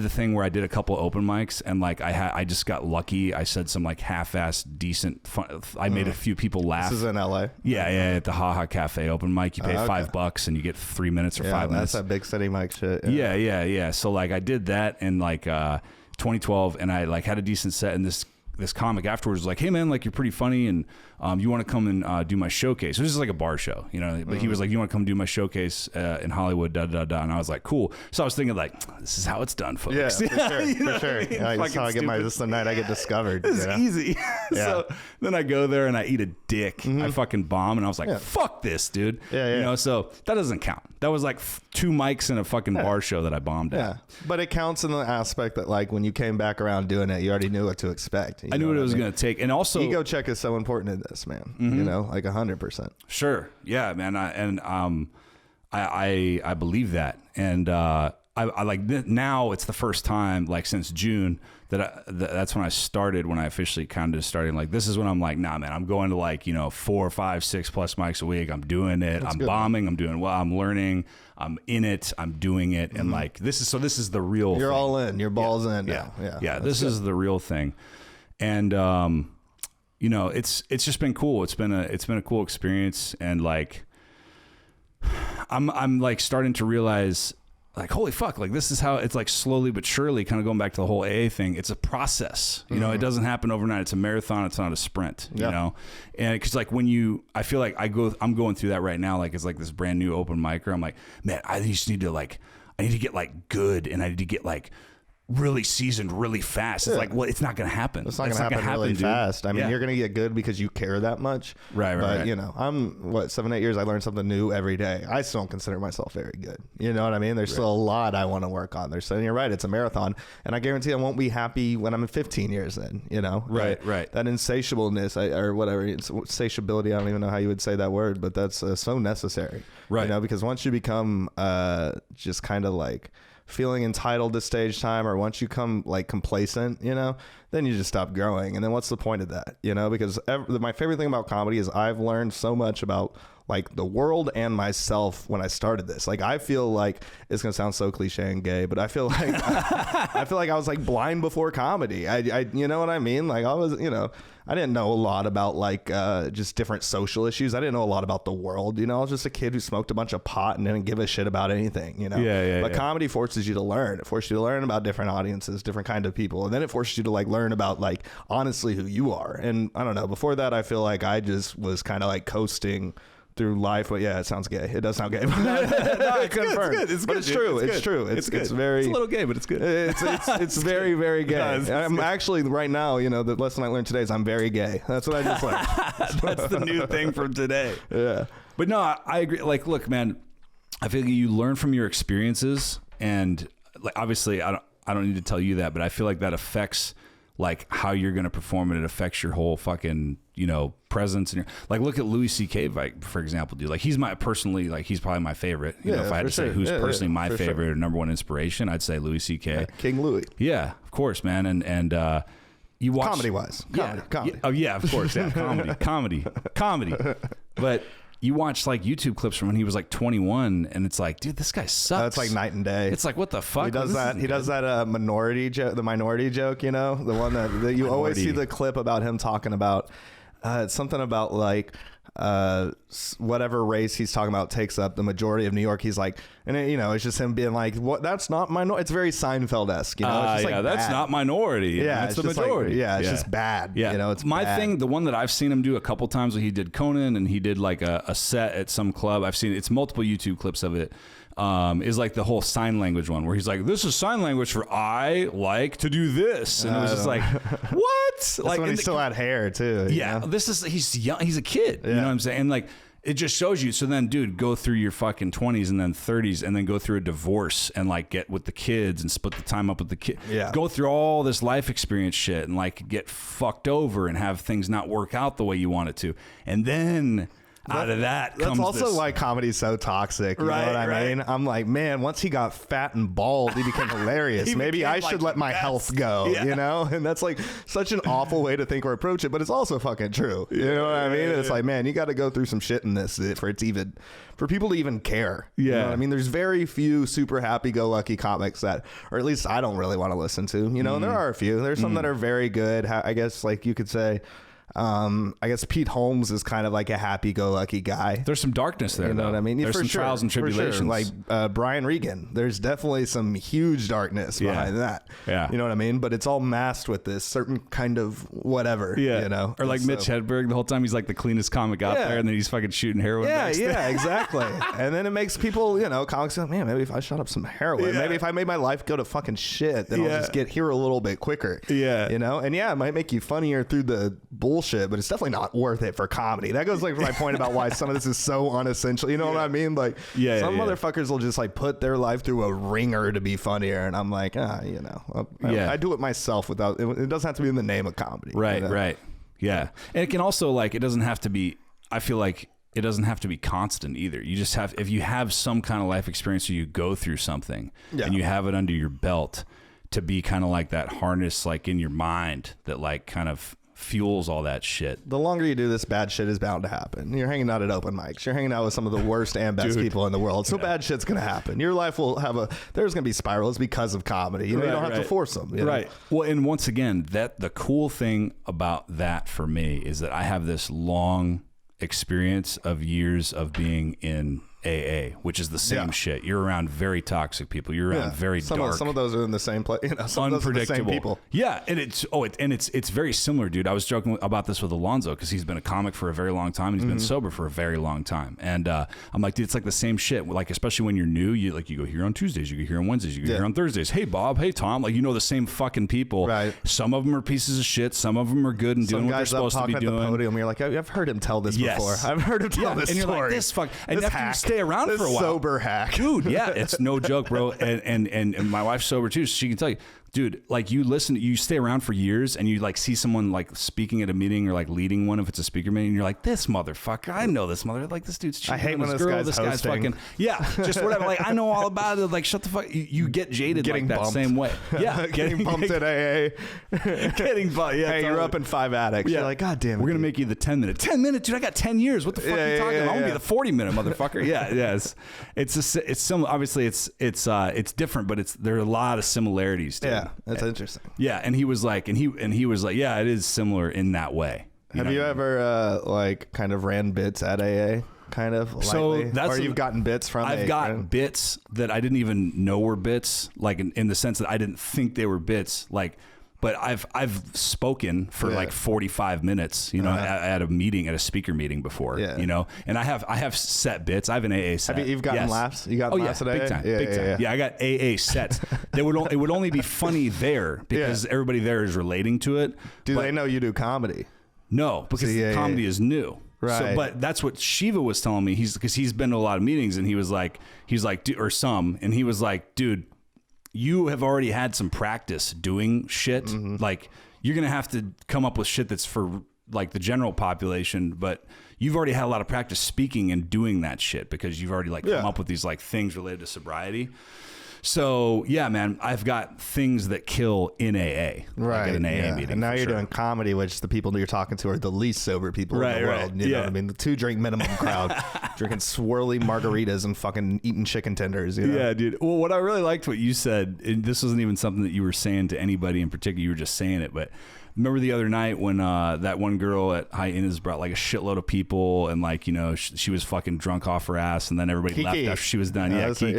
the thing where I did a couple open mics, and like I just got lucky. I said some like half-assed decent fun. I made a few people laugh. This is in LA. Yeah, at the Ha Ha Cafe open mic. You pay $5 and you get 3 minutes or 5 minutes. That's that big city mic shit. Yeah. So like I did that in like 2012, and I like had a decent set, and this comic afterwards was like, hey man, like, you're pretty funny, and you want to come and do my showcase. So this is like a bar show, you know, but he was like, you want to come do my showcase in Hollywood, and I was like, cool. So I was thinking like, this is how it's done, folks. Yeah, for sure. For sure. I mean? Yeah, that's how I get this is the night I get discovered. It's easy. So then I go there and I eat a dick. I fucking bomb, and I was like, fuck this, dude. You know, so that doesn't count. That was like 2 mics in a fucking bar show that I bombed at. But it counts in the aspect that like when you came back around doing it, you already knew what to expect. I knew what it was going to take. And also, ego check is so important in this, man. You know, like 100%. Sure. Yeah, man. I believe that. And I like now it's the first time like since June that's when I started, when I officially kind of started like, this is when I'm like, nah, man, I'm going to like, 4, 5, 6 plus mics a week. I'm doing it. That's I'm good, bombing. Man. I'm doing well. I'm learning. I'm in it. I'm doing it. And like, this is the real You're thing. all in. Your ball's in now. Yeah. This is the real thing. And, it's just been cool. It's been a cool experience. And like, I'm like starting to realize like, holy fuck, like this is how it's like slowly but surely kind of going back to the whole AA thing. It's a process, it doesn't happen overnight. It's a marathon. It's not a sprint, you know? And cause like I feel like I'm going through that right now. Like it's like this brand new open micer. I'm like, man, I just need to get like good, and I need to get like really seasoned really fast. It's like, well, it's not going to happen. It's not going to happen really fast. I mean, you're going to get good because you care that much. Right. But, I'm 7, 8 years. I learn something new every day. I still don't consider myself very good. You know what I mean? There's still a lot I want to work on. You're right. It's a marathon. And I guarantee I won't be happy when I'm 15 years in, Right. That insatiableness or whatever, insatiability, I don't even know how you would say that word, but that's so necessary. Right. Because once you become just kind of like feeling entitled to stage time, or once you come like complacent, then you just stop growing. And then what's the point of that? Because my favorite thing about comedy is I've learned so much about like the world and myself when I started this. Like, I feel like it's going to sound so cliche and gay, but I feel like, I feel like I was like blind before comedy. I you know what I mean? Like I was, I didn't know a lot about like just different social issues. I didn't know a lot about the world. I was just a kid who smoked a bunch of pot and didn't give a shit about anything, But comedy forces you to learn. It forces you to learn about different audiences, different kind of people. And then it forces you to like learn about like honestly who you are. And I don't know, before that, I feel like I just was kind of like coasting through life. But yeah, it sounds gay. It does sound gay. No, it's good. It's good. It's true. It's true. It's very. It's a little gay, but it's good. It's very, very gay. I'm actually right now. The lesson I learned today is I'm very gay. That's what I just learned. That's the new thing from today. Yeah. But no, I agree. Like, look, man, I feel like you learn from your experiences, and like obviously, I don't need to tell you that, but I feel like that affects like how you're going to perform, and it affects your whole fucking, presence. And like, look at Louis C.K. like, for example, dude, like he's he's probably my favorite. If I had to say who's personally my favorite or number one inspiration, I'd say Louis C.K. Yeah, King Louis. Yeah, of course, man. And you watch comedy wise, comedy. Oh yeah, of course. Yeah. comedy. But you watch like YouTube clips from when he was like 21, and it's like, dude, this guy sucks. That's like night and day. It's like, what the fuck? He does that minority joke, the minority joke, the one that you always see the clip about him talking about. It's something about like whatever race he's talking about takes up the majority of New York. He's like, and it's just him being like, what? That's not minority. It's very Seinfeld-esque, It's just like that's not minority. Yeah, it's the majority. Like, it's just bad. Yeah, it's my bad. thing. The one that I've seen him do a couple times, he did Conan, and he did like a set at some club. I've seen it's multiple YouTube clips of it. Is like the whole sign language one where he's like, this is sign language for I like to do this, and it was just like, what? That's like when he still had hair too. Yeah, he's young. He's a kid. You know what I'm saying? And like, it just shows you. So then, dude, go through your fucking 20s and then 30s, and then go through a divorce and like get with the kids and split the time up with the kid. Yeah. Go through all this life experience shit and like get fucked over and have things not work out the way you want it to, and then. Out of that comes that's also this. why comedy's so toxic. You know what I mean? I'm like, man, once he got fat and bald, he became hilarious. Maybe I should let my health go, And that's like such an awful way to think or approach it, but it's also fucking true. You know what I mean? It's like, man, you got to go through some shit in this for people to even care. You know what I mean? There's very few super happy-go-lucky comics that, or at least I don't really want to listen to. There are a few. There's some that are very good. I guess like you could say. I guess Pete Holmes is kind of like a happy-go-lucky guy. There's some darkness there, you know what I mean? There's some trials and tribulations. Sure. Like Brian Regan, there's definitely some huge darkness behind that. Yeah, you know what I mean? But it's all masked with this certain kind of whatever. Yeah, or like Mitch Hedberg, the whole time he's like the cleanest comic out there, and then he's fucking shooting heroin. Yeah, exactly. And then it makes people, comics go, man, maybe if I shot up some heroin, maybe if I made my life go to fucking shit, then I'll just get here a little bit quicker. Yeah, and it might make you funnier through the bullshit bullshit, but it's definitely not worth it for comedy. That goes like for my point about why some of this is so unessential. You know what I mean? Like, some motherfuckers will just like put their life through a ringer to be funnier, and I'm like, you know, I do it myself without. It doesn't have to be in the name of comedy. Right, you know? right, yeah, and it can also like it doesn't have to be. I feel like it doesn't have to be constant either. You just have, if you have some kind of life experience or you go through something and you have it under your belt, to be kind of like that harness, like in your mind that like kind of fuels all that shit. The longer you do this, bad shit is bound to happen. You're hanging out at open mics. You're hanging out with some of the worst and best people in the world. So bad shit's going to happen. Your life will have there's going to be spirals because of comedy. You know, you don't have to force them. You know? Well, and once again, the cool thing about that for me is that I have this long experience of years of being in AA, which is the same shit. You're around very toxic people. You're around very dark. Some of those are in the same place. You know, some unpredictable of those are the same people. Yeah, and it's very similar, dude. I was joking about this with Alonzo because he's been a comic for a very long time and he's been sober for a very long time. And I'm like, dude, it's like the same shit. Like, especially when you're new, you go here on Tuesdays, you go here on Wednesdays, you go here on Thursdays. Hey, Bob. Hey, Tom. Like, you know the same fucking people. Right. Some of them are pieces of shit. Some of them are good and doing what they're supposed to be doing. At the podium, you're like, I've heard him tell this before. I've heard him tell this and you're story. like, this fuck. And this after hack. you stay around for a while. Sober hack. Dude, yeah, it's no joke, bro. And my wife's sober too, so she can tell you, dude, like you stay around for years and you like see someone like speaking at a meeting or like leading one if it's a speaker meeting, and you're like, this motherfucker, I know this like this dude's cheating. I hate on when this this girl. guy's This guy's hosting. fucking just whatever. Like, I know all about it. Like, shut the fuck. You get jaded Getting like that bumped. same way. Yeah, getting bumped at AA. Getting bumped. Yeah, hey, you're up in 5 addicts. Yeah. You're like, God damn it. We're gonna make you the 10 minute. 10 minutes, dude. I got 10 years. What the fuck are you talking about? I'm gonna be the 40-minute motherfucker. Yeah. It's similar. Obviously, it's different, but there are a lot of similarities. Dude. Yeah, that's interesting. Yeah, and he was like, yeah, it is similar in that way. Have you ever like kind of ran bits at AA? Kind of so lightly? that's or you've gotten bits from I've got bits that I didn't even know were bits, like in the sense that I didn't think they were bits, like. But I've spoken for like 45 minutes, you know, at a meeting, at a speaker meeting before, you know, and I have set bits. I have an AA set. You've gotten laughs? You got laughs at AA? Big time, yeah, big time. Yeah, I got AA sets. It would only be funny there because everybody there is relating to it. Do they know you do comedy? No, because comedy is new. Right. So, but that's what Shiva was telling me. Because he's been to a lot of meetings, and he was like, or some, and he was like, dude, you have already had some practice doing shit. Like, you're going to have to come up with shit that's for like the general population, but you've already had a lot of practice speaking and doing that shit because you've already like come up with these like things related to sobriety. So yeah, man, I've got things that kill in AA. Right. Like at an AA meeting. And now you're doing comedy, which the people you're talking to are the least sober people in the world. You know what I mean? The 2-drink minimum crowd drinking swirly margaritas and fucking eating chicken tenders. You know? Yeah, dude. Well, what I really liked what you said, and this wasn't even something that you were saying to anybody in particular, you were just saying it, but remember the other night when that one girl at High Innis brought like a shitload of people and like, you know, she was fucking drunk off her ass and then everybody Kiki. left after she was done. Kiki.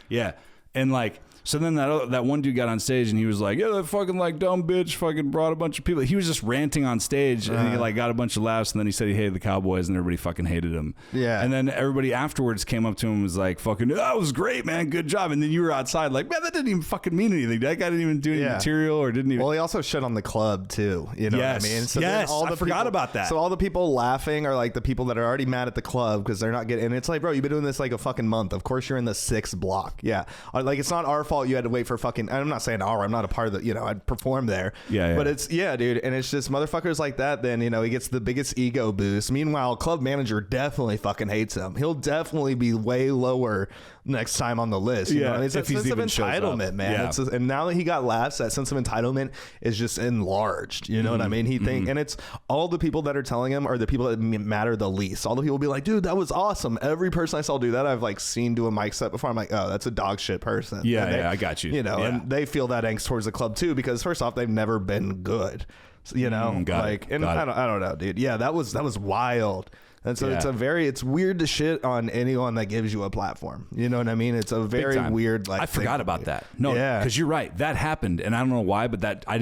Yeah. And like, so then that one dude got on stage and he was like, yeah, that fucking like dumb bitch fucking brought a bunch of people. He was just ranting on stage and he like got a bunch of laughs and then he said he hated the Cowboys and everybody fucking hated him. Yeah. And then everybody afterwards came up to him and was like, fucking, that was great, man. Good job. And then you were outside like, man, that didn't even fucking mean anything. That guy didn't even do any material or didn't even. Well, he also shit on the club too. You know what I mean? So yes. I forgot about that. So all the people laughing are like the people that are already mad at the club because they're not getting. And it's like, bro, you've been doing this like a fucking month. Of course you're in the 6th block. Yeah. Like it's not our fault you had to wait for fucking. I'm not saying I'm not a part of the. You know, I'd perform there. Yeah. But it's dude, and it's just motherfuckers like that. Then you know he gets the biggest ego boost. Meanwhile, club manager definitely fucking hates him. He'll definitely be way lower next time on the list. You know? It's that sense of entitlement, man. Yeah. And now that he got laughs, that sense of entitlement is just enlarged. You know what I mean? He think, and it's all the people that are telling him are the people that matter the least. All the people be like, dude, that was awesome. Every person I saw do that, I've like seen do a mic set before. I'm like, oh, that's a dog shit person. Yeah, I got you. You know, and they feel that angst towards the club too because first off, they've never been good. So, you know, I don't know, dude. Yeah, that was wild. And so it's weird to shit on anyone that gives you a platform. You know what I mean? It's a very weird, like, I forgot about that. No, yeah, because you're right. That happened, and I don't know why, but I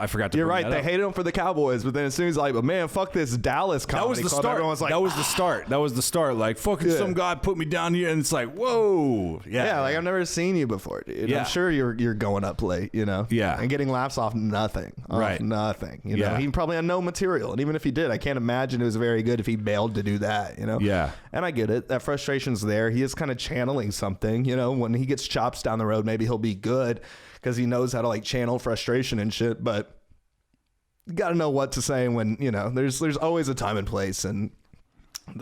forgot to. You're bring right. that They up. hated him for the Cowboys, but then as soon as like, but man, fuck this Dallas comedy That was the club, start. everyone's like, that was the start. That was the start. Like, fucking some guy put me down here, and it's like, whoa. Yeah, like I've never seen you before, dude. Yeah. I'm sure you're going up late, you know? Yeah. And getting laughs off nothing. Right. Nothing. You know, Yeah. he probably had no material. And even if he did, I can't imagine it was very good if he bailed to do that, you know? Yeah. And I get it. That frustration's there. He is kind of channeling something, you know? When he gets chops down the road, maybe he'll be good because he knows how to like channel frustration and shit. But you got to know what to say when, you know, there's always a time and place. And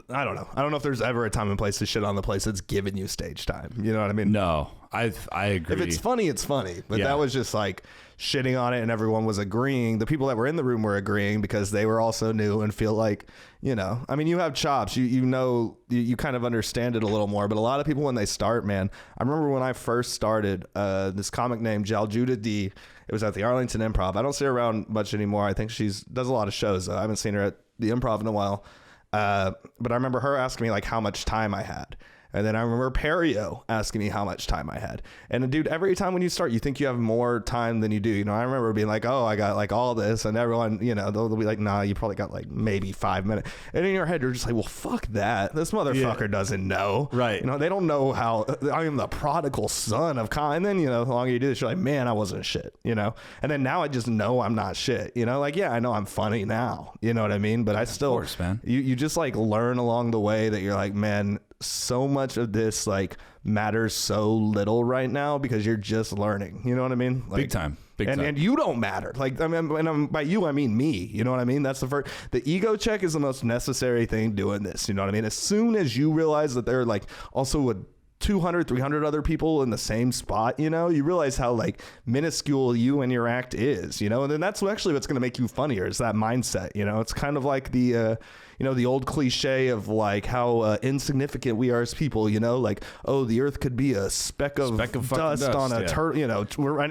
I don't know. I don't know if there's ever a time and place to shit on the place that's giving you stage time. You know what I mean? No, I agree. If it's funny, it's funny. But Yeah. that was just like shitting on it, and everyone was agreeing. The people that were in the room were agreeing because they were also new and feel like, you know, I mean, you have chops. You know, you kind of understand it a little more. But a lot of people, when they start, man, I remember when I first started, this comic named Jaljuda D, it was at the Arlington Improv. I don't see her around much anymore. I think does a lot of shows, though. I haven't seen her at the Improv in a while. But I remember her asking me like how much time I had. And then I remember Perio asking me how much time I had. And dude, every time when you start, you think you have more time than you do. You know, I remember being like, oh, I got like all this. And everyone, you know, they'll be like, nah, you probably got like maybe 5 minutes. And in your head, you're just like, well, fuck that. This motherfucker doesn't know. Right. You know, they don't know how I am the prodigal son of Khan. And then, you know, the longer you do this, you're like, man, I wasn't shit, you know? And then now I just know I'm not shit, you know? Like, yeah, I know I'm funny now. You know what I mean? But I still, of course, man. You just like learn along the way that you're like, man, so much of this like matters so little right now because you're just learning. You know what I mean? Like, Big time. And you don't matter. Like, I mean, and by you, I mean me. You know what I mean? That's the ego check is the most necessary thing doing this. You know what I mean? As soon as you realize that they're like also a 200, 300 other people in the same spot, you know, you realize how like minuscule you and your act is, you know, and then that's actually what's going to make you funnier is that mindset. You know, it's kind of like the, you know, the old cliche of like how insignificant we are as people, you know, like, oh, the earth could be a speck of dust on a turtle, you know,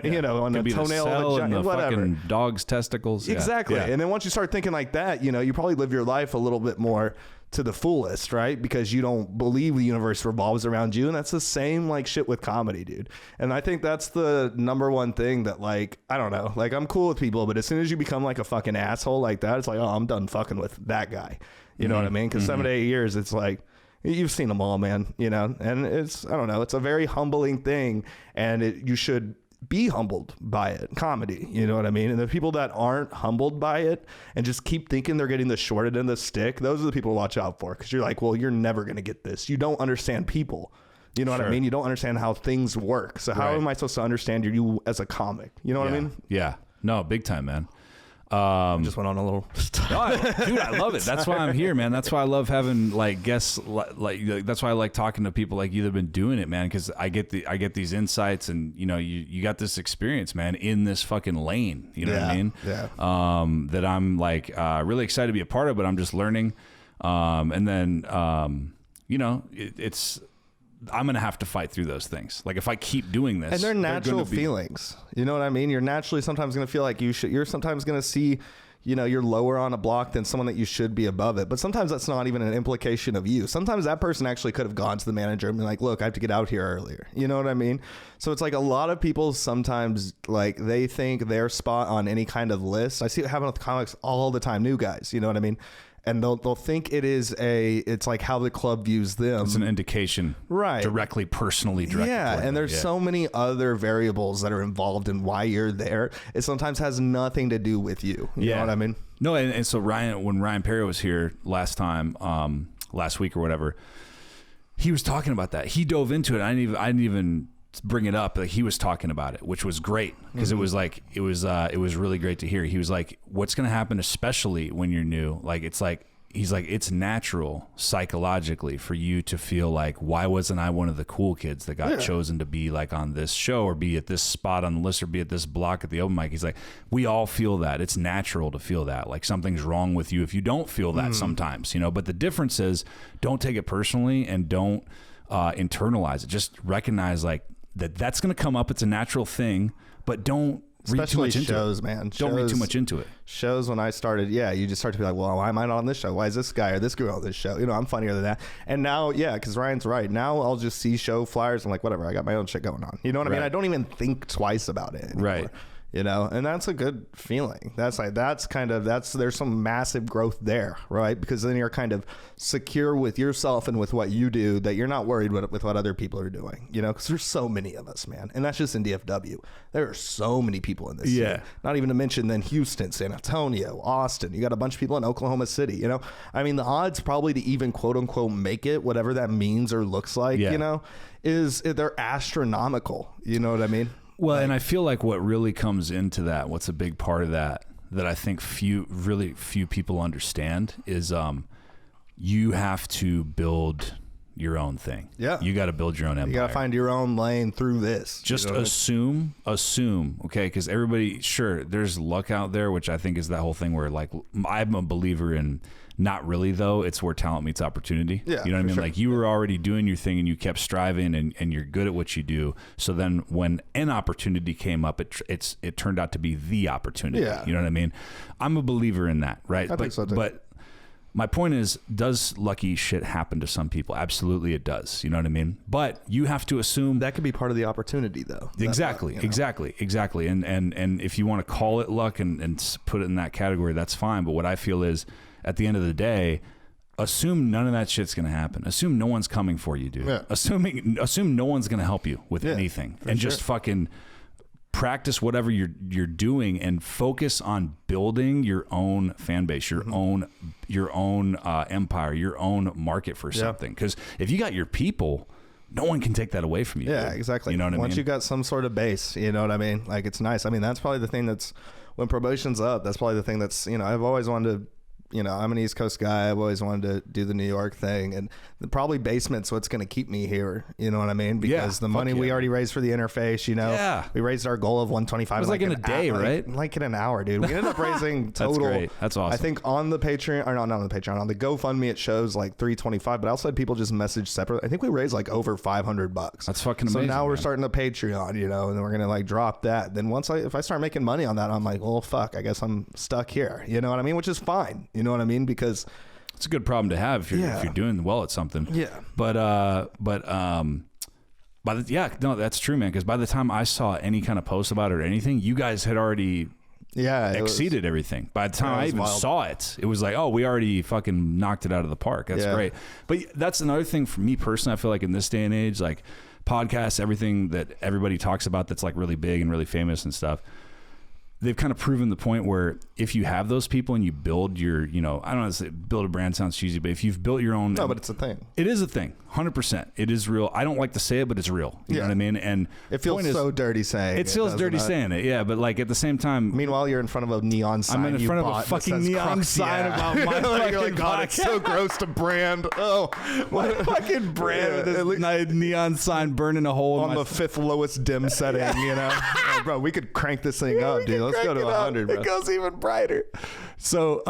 you know, on a toenail of a giant, whatever. Fucking dog's testicles. Exactly. Yeah. And then once you start thinking like that, you know, you probably live your life a little bit more to the fullest, right? Because you don't believe the universe revolves around you. And that's the same like shit with comedy, dude. And I think that's the number one thing that like, I don't know, like I'm cool with people, but as soon as you become like a fucking asshole like that, it's like, oh, I'm done fucking with that guy. You know what I mean? Because 7 to 8 years, it's like, you've seen them all, man, you know? And it's, I don't know, it's a very humbling thing. And you should be humbled by it. Comedy, you know what I mean? And the people that aren't humbled by it and just keep thinking they're getting the short end of the stick, those are the people to watch out for. Because you're like, well, you're never going to get this. You don't understand people. You know what I mean? You don't understand how things work. So how am I supposed to understand you as a comic? You know what I mean? Yeah. No, big time, man. Just went on a little Dude, I love it. That's why I'm here, man. That's why I love having like guests. Like that's why I like talking to people like you that have been doing it, man. Because I get these insights, and you know, you got this experience, man, in this fucking lane. You know what I mean? Yeah. That I'm like really excited to be a part of, but I'm just learning. And then you know, it's. I'm going to have to fight through those things. Like if I keep doing this. And they're natural feelings. You know what I mean? You're naturally sometimes going to feel like you're sometimes going to see, you know, you're lower on a block than someone that you should be above it. But sometimes that's not even an implication of you. Sometimes that person actually could have gone to the manager and been like, look, I have to get out here earlier. You know what I mean? So it's like a lot of people sometimes like they think their spot on any kind of list. I see it happen with comics all the time. New guys, you know what I mean? And they'll think it's like how the club views them. It's an indication, right? Directly, personally directed. Yeah, and there's so many other variables that are involved in why you're there. It sometimes has nothing to do with you. You know what I mean? No, and so when Ryan Perry was here last time, last week or whatever, he was talking about that. He dove into it. I didn't even bring it up. Like he was talking about it, which was great because it was like it was really great to hear. He was like, what's going to happen, especially when you're new? Like it's like he's like it's natural psychologically for you to feel like, why wasn't I one of the cool kids that got chosen to be like on this show or be at this spot on the list or be at this block at the open mic? He's like, we all feel that. It's natural to feel that. Like something's wrong with you if you don't feel that sometimes, you know. But the difference is, don't take it personally and don't internalize it. Just recognize like that's going to come up. It's a natural thing, but don't Especially too much into shows, it. man. Don't read too much into it. Shows when I started, you just start to be like, well, why am I not on this show? Why is this guy or this girl on this show? I'm funnier than that. And now, because Ryan's right. Now I'll just see show flyers. I'm like, whatever, I got my own shit going on. You know what I mean? I don't even think twice about it anymore. Right. And that's a good feeling. There's some massive growth there, right? Because then you're kind of secure with yourself and with what you do, that you're not worried with what other people are doing, because there's so many of us, man. And that's just in DFW. There are so many people in this city. Not even to mention then Houston, San Antonio, Austin. You got a bunch of people in Oklahoma City, I mean, the odds probably to even quote unquote make it, whatever that means or looks like, they're astronomical. You know what I mean? Well, and I feel like what really comes into that, what's a big part of that I think few people understand is you have to build your own thing. Yeah. You got to build your own empire. You got to find your own lane through this. Just assume, okay? Because everybody, sure, there's luck out there, which I think is that whole thing where, like, I'm a believer in, not really though, it's where talent meets opportunity. Yeah, you know what I mean? Sure. Like, you were already doing your thing and you kept striving and you're good at what you do. So then when an opportunity came up, it turned out to be the opportunity. Yeah. You know what I mean? I'm a believer in that, right? I think so too. But my point is, does lucky shit happen to some people? Absolutely it does. You know what I mean? But you have to assume that could be part of the opportunity though. Exactly. And if you want to call it luck and put it in that category, that's fine. But what I feel is, at the end of the day, assume none of that shit's going to happen. Assume no one's coming for you, dude. Yeah. Assume no one's going to help you with anything. And just fucking practice whatever you're doing and focus on building your own fan base, your own empire, your own market for something. Because if you got your people, no one can take that away from you. Yeah, dude. exactly. You know what I mean? Once you got some sort of base, you know what I mean? Like, it's nice. I mean, that's probably the thing that's, when promotion's up, that's probably the thing that's, I've always wanted to, I'm an East Coast guy. I've always wanted to do the New York thing, and probably basement's what's going to keep me here. You know what I mean? Because the money we already raised for the interface, we raised our goal of 125. It was like in a day, right? Like in an hour, dude. We ended up raising total. That's great. That's awesome. I think on the Patreon, or not on the Patreon, on the GoFundMe, it shows like 325. But I also had people just message separately. I think we raised like over $500. That's fucking amazing. So now we're starting a Patreon, and then we're gonna like drop that. Then if I start making money on that, I'm like, well, fuck. I guess I'm stuck here. You know what I mean? Which is fine. You know what I mean? Because it's a good problem to have if you're doing well at something. Yeah. But that's true, man. Because by the time I saw any kind of post about it or anything, you guys had already exceeded everything. By the time I even saw it, it was like, oh, we already fucking knocked it out of the park. That's great. But that's another thing for me personally. I feel like in this day and age, like podcasts, everything that everybody talks about that's like really big and really famous and stuff, they've kind of proven the point where if you have those people and you build your, I don't know, build a brand sounds cheesy, but if you've built your own. No, but it's a thing. It is a thing. 100%. It is real. I don't like to say it, but it's real. You know what I mean? And it feels so dirty saying it. It feels dirty saying it. Yeah. But like at the same time. Meanwhile, you're in front of a neon sign. I'm in front of a fucking neon Crux, sign about my fucking you're like, God, it's so gross to brand. Oh, my fucking brand with this neon sign burning a hole on the fifth lowest dim setting, Like, bro, we could crank this thing up, dude. Let's go to 100, bro. It goes even brighter. So,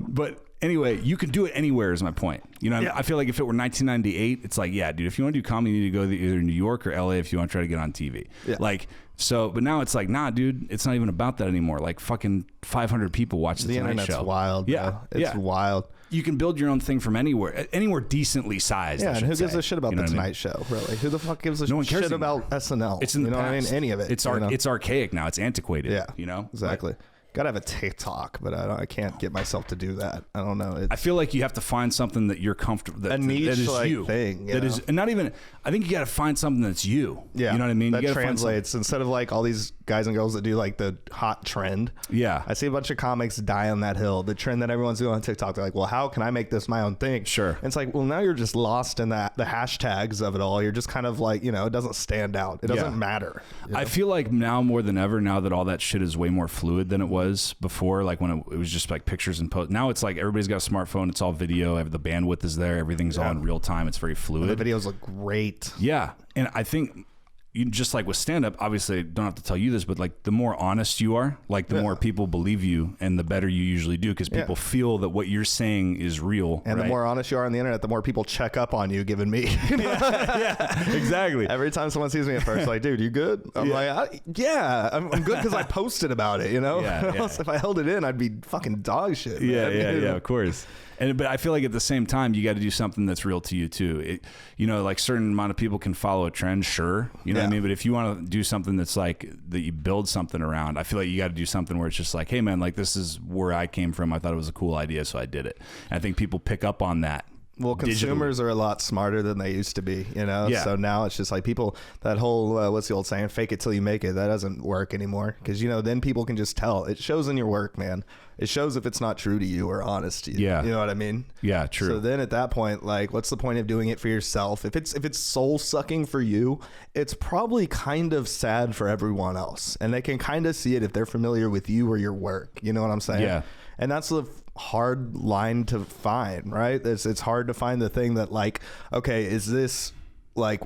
but anyway, you can do it anywhere is my point. I feel like if it were 1998, it's like, yeah, dude, if you want to do comedy, you need to go to either New York or LA if you want to try to get on TV. Yeah. Like, so, but now it's like, nah, dude, it's not even about that anymore. Like fucking 500 people watch the Tonight Show. It's wild. Yeah. Bro. It's wild. You can build your own thing from anywhere decently sized. Yeah, and who gives a shit about the Tonight Show, really? Who the fuck gives a shit about SNL? It's in the past. What I mean? Any of it. It's archaic now. It's antiquated. Yeah, exactly. Gotta have a TikTok, but I can't get myself to do that. I don't know. I feel like you have to find something that you're comfortable. A niche that is like you. Thing. That is, and not even. I think you got to find something that's you. Yeah, you know what I mean. That translates instead of like all these guys and girls that do like the hot trend. Yeah, I see a bunch of comics die on that hill. The trend that everyone's doing on TikTok. They're like, well, how can I make this my own thing? Sure. And it's like, well, now you're just lost in the hashtags of it all. You're just kind of like, it doesn't stand out. It doesn't matter. I feel like now more than ever, now that all that shit is way more fluid than it was before. Like when it was just like pictures and posts. Now it's like everybody's got a smartphone. It's all video. The bandwidth is there. Everything's all in real time. It's very fluid. And the videos look great. Yeah. And I think you just like with stand-up, obviously I don't have to tell you this, but like the more honest you are, like the more people believe you and the better you usually do, because people feel that what you're saying is real. And the more honest you are on the internet, the more people check up on you, giving me. Yeah, exactly. Every time someone sees me at first, like, dude, you good? I'm like, I'm good because I posted about it, you know? If I held it in, I'd be fucking dog shit. Man. Yeah, of course. But I feel like at the same time, you got to do something that's real to you too. Like certain amount of people can follow a trend, sure. You know what I mean? But if you want to do something that's like, that you build something around, I feel like you got to do something where it's just like, hey man, like this is where I came from. I thought it was a cool idea, so I did it. And I think people pick up on that. Well, consumers are a lot smarter than they used to be, you know? Yeah. So now it's just like people, that whole, what's the old saying? Fake it till you make it. That doesn't work anymore. Because, you know, then people can just tell. It shows in your work, man. It shows if it's not true to you or honest to you. Yeah. You know what I mean? Yeah, true. So then at that point, like, what's the point of doing it for yourself? If it's soul sucking for you, it's probably kind of sad for everyone else. And they can kind of see it if they're familiar with you or your work. You know what I'm saying? Yeah. And that's the hard line to find, right? It's hard to find the thing that like, okay, is this like,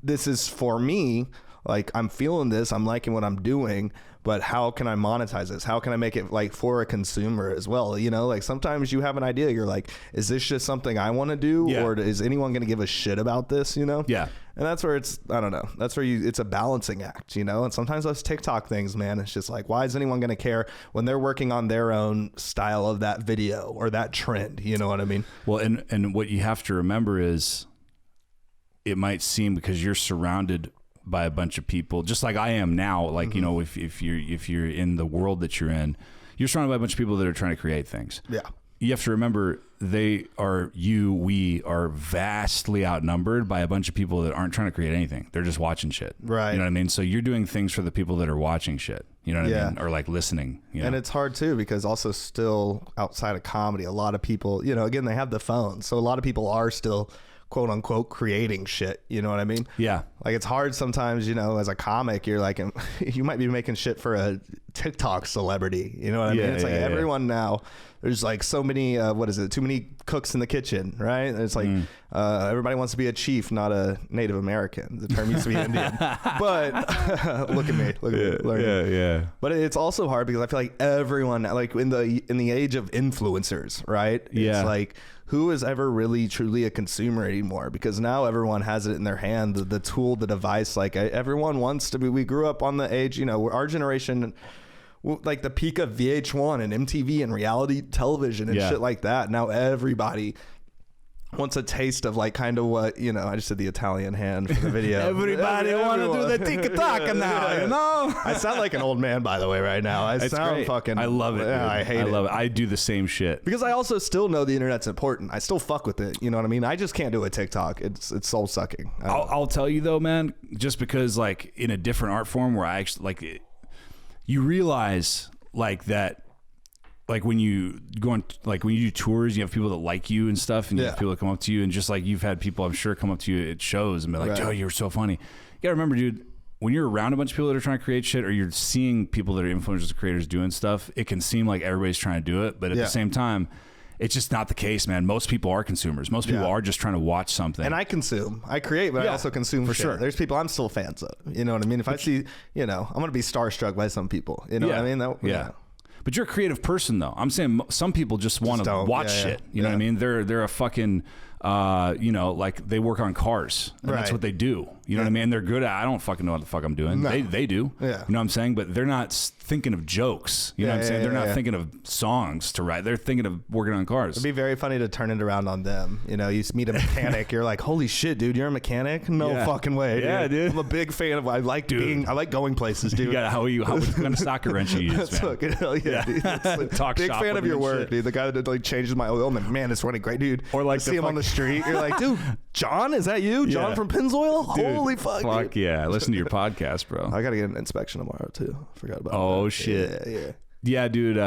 this is for me, like I'm feeling this, I'm liking what I'm doing, but how can I monetize this? How can I make it like for a consumer as well? You know, like sometimes you have an idea, you're like, is this just something I want to do? Or is anyone going to give a shit about this? You know? Yeah. And that's where it's, I don't know, that's where it's a balancing act, you know? And sometimes those TikTok things, man, it's just like, why is anyone going to care when they're working on their own style of that video or that trend? You know what I mean? Well, and what you have to remember is it might seem, because you're surrounded by a bunch of people, just like I am now, like, you know, if you're in the world that you're in, you're surrounded by a bunch of people that are trying to create things. Yeah. You have to remember we are vastly outnumbered by a bunch of people that aren't trying to create anything. They're just watching shit. Right. You know what I mean? So you're doing things for the people that are watching shit. You know what I mean? Or like listening. You know? And it's hard too, because also still outside of comedy, a lot of people, you know, again, they have the phone. So a lot of people are still quote unquote creating shit, you know what I mean? Yeah. Like it's hard sometimes, you know, as a comic, you're like, you might be making shit for a TikTok celebrity, you know what I mean? It's like everyone now, there's like so many, too many cooks in the kitchen, right? And it's like everybody wants to be a chief, not a Native American. The term used to be Indian. But look at me, learning. Yeah. But it's also hard because I feel like everyone, like in the age of influencers, right? It's like, who is ever really truly a consumer anymore? Because now everyone has it in their hand, the tool, the device. Like everyone wants to be. We grew up on the age, you know, our generation, like the peak of VH1 and MTV and reality television and shit like that. Now everybody wants a taste of like kind of what, you know, I just did the Italian hand for the video. Everybody want to do the TikTok now, you know? I sound like an old man, by the way, right now. I sound fucking... I love it, yeah, I hate it. I love it. I do the same shit. Because I also still know the internet's important. I still fuck with it, you know what I mean? I just can't do a TikTok. It's soul sucking. I'll tell you though, man, just because like in a different art form where I actually like... You realize like that, like when you go on, like when you do tours, you have people that like you and stuff, and you have people that come up to you, and just like you've had people, I'm sure, come up to you at shows and be like, Joe, you were so funny. You gotta remember, dude, when you're around a bunch of people that are trying to create shit, or you're seeing people that are influencers and creators doing stuff, it can seem like everybody's trying to do it, but at the same time, it's just not the case, man. Most people are consumers. Most people are just trying to watch something. And I consume. I create, but I also consume for sure. There's people I'm still fans of. You know what I mean? If I see, you know, I'm going to be starstruck by some people. You know what I mean? Yeah. But you're a creative person, though. I'm saying some people just want to watch shit. You know what I mean? They're a fucking, you know, like they work on cars. And that's what they do. You know what I mean? They're good at. I don't fucking know what the fuck I'm doing. No. They do. Yeah. You know what I'm saying? But they're not thinking of jokes. You know what I'm saying? They're not thinking of songs to write. They're thinking of working on cars. It'd be very funny to turn it around on them. You know, you meet a mechanic. You're like, holy shit, dude, you're a mechanic? No fucking way. Yeah, dude. I'm a big fan of. I like going places, dude. How kind of socket wrench you use, man? Fucking hell yeah, dude. Big fan of your work, dude. The guy that like changes my oil, man, it's running great, dude. Or like see him on the street. You're like, dude, John, is that you? John from Pennzoil? Dude, holy fuck. Fuck dude. Yeah. Listen to your podcast, bro. I got to get an inspection tomorrow, too. Forgot about that. Oh, shit. Yeah, dude.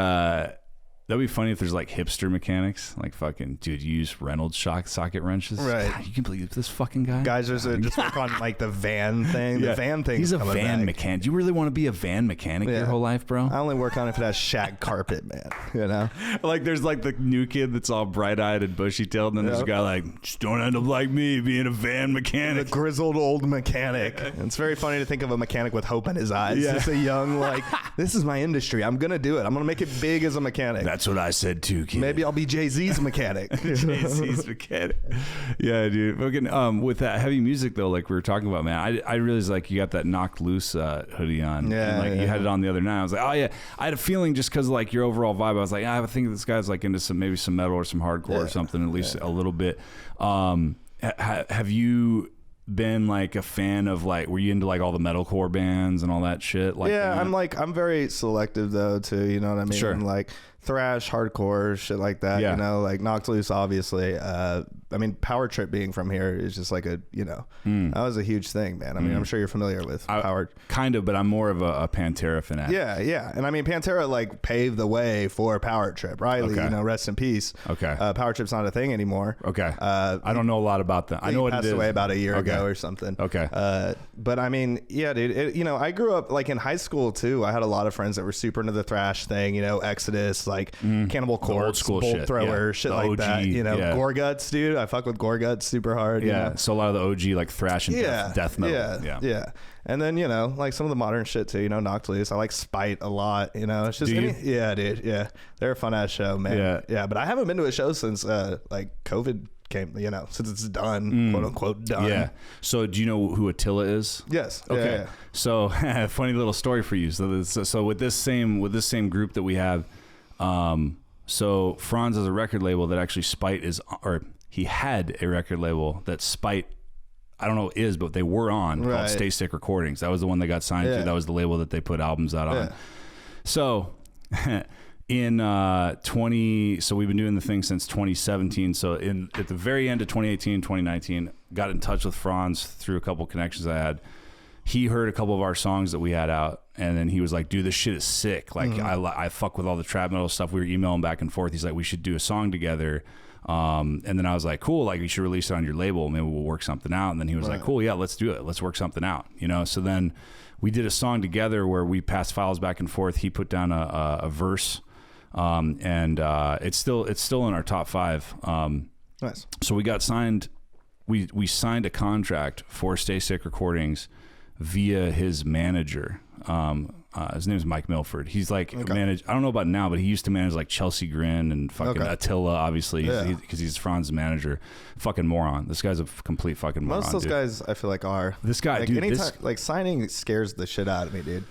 That'd be funny if there's like hipster mechanics, like fucking dude, you use Reynolds socket wrenches. Right. God, you can believe this fucking guy. Guys are just work on like the van thing. The van thing. He's a van mechanic. Do you really want to be a van mechanic your whole life, bro? I only work on it if it has shag carpet, man. You know, like there's like the new kid that's all bright eyed and bushy tailed, and then there's a guy like, just don't end up like me being a van mechanic. The grizzled old mechanic. It's very funny to think of a mechanic with hope in his eyes. Yeah. Just a young like, this is my industry. I'm gonna do it. I'm gonna make it big as a mechanic. That's what I said too. Kid. Maybe I'll be Jay-Z's mechanic. Jay-Z's mechanic. Yeah, dude. Fucking, with that heavy music though, like we were talking about, man, I realized like you got that Knocked Loose hoodie on. Yeah. And, like you had it on the other night. I was like, oh yeah. I had a feeling just because like your overall vibe. I was like, I think this guy's like into some metal or some hardcore or something, at least a little bit. Have you been like a fan of like, were you into like all the metalcore bands and all that shit? Like, I'm very selective though too, you know what I mean? Sure. Like thrash, hardcore, shit like that, you know, like Knocked Loose obviously. I mean, Power Trip being from here is just like a, you know, that was a huge thing, man. I mean, I'm sure you're familiar with Power. Kind of, but I'm more of a Pantera fanatic. Yeah. And I mean, Pantera like paved the way for Power Trip. Riley, you know, rest in peace. Okay. Power Trip's not a thing anymore. Okay. I don't know a lot about them. I know he what passed it is. away about a year ago or something. Okay. But I mean, yeah, dude, you know, I grew up like in high school too. I had a lot of friends that were super into the thrash thing, you know, Exodus, like Cannibal Corpse, old school Bolt shit. Thrower, shit The like OG, that. You know, Gore Guts, dude. I fuck with Gore Guts super hard. Yeah. You know? So a lot of the OG like thrash and death metal. Yeah. And then, you know, like some of the modern shit too, you know, Knocked Loose. I like Spite a lot, you know. It's just yeah, dude. Yeah. They're a fun ass show, man. Yeah. But I haven't been to a show since like COVID came, you know, since it's done, quote unquote done. Yeah. So do you know who Attila is? Yes. Okay. Yeah. So funny little story for you. So with this same group that we have, so Franz has a record label that actually Spite is, or he had a record label that Spite, I don't know what it is, but they were on, called Stay Sick Recordings. That was the one they got signed to. That was the label that they put albums out on. So in so we've been doing the thing since 2017. So at the very end of 2018, 2019, got in touch with Franz through a couple connections I had. He heard a couple of our songs that we had out, and then he was like, dude, this shit is sick. Like, I fuck with all the trap metal stuff. We were emailing back and forth. He's like, we should do a song together. And then I was like, cool, like you should release it on your label. Maybe we'll work something out. And then he was like, cool, yeah, let's do it. Let's work something out. You know? So then we did a song together where we passed files back and forth. He put down a verse, and it's still in our top 5. Nice. So we got signed. We signed a contract for Stay Sick Recordings via his manager. His name is Mike Milford. He's like managed, I don't know about now, but he used to manage like Chelsea Grin and fucking Attila, obviously, because he's Franz's manager. Fucking moron. This guy's a complete fucking moron. Most of those guys I feel like are. This guy, like, dude. Anytime, like signing scares the shit out of me, dude.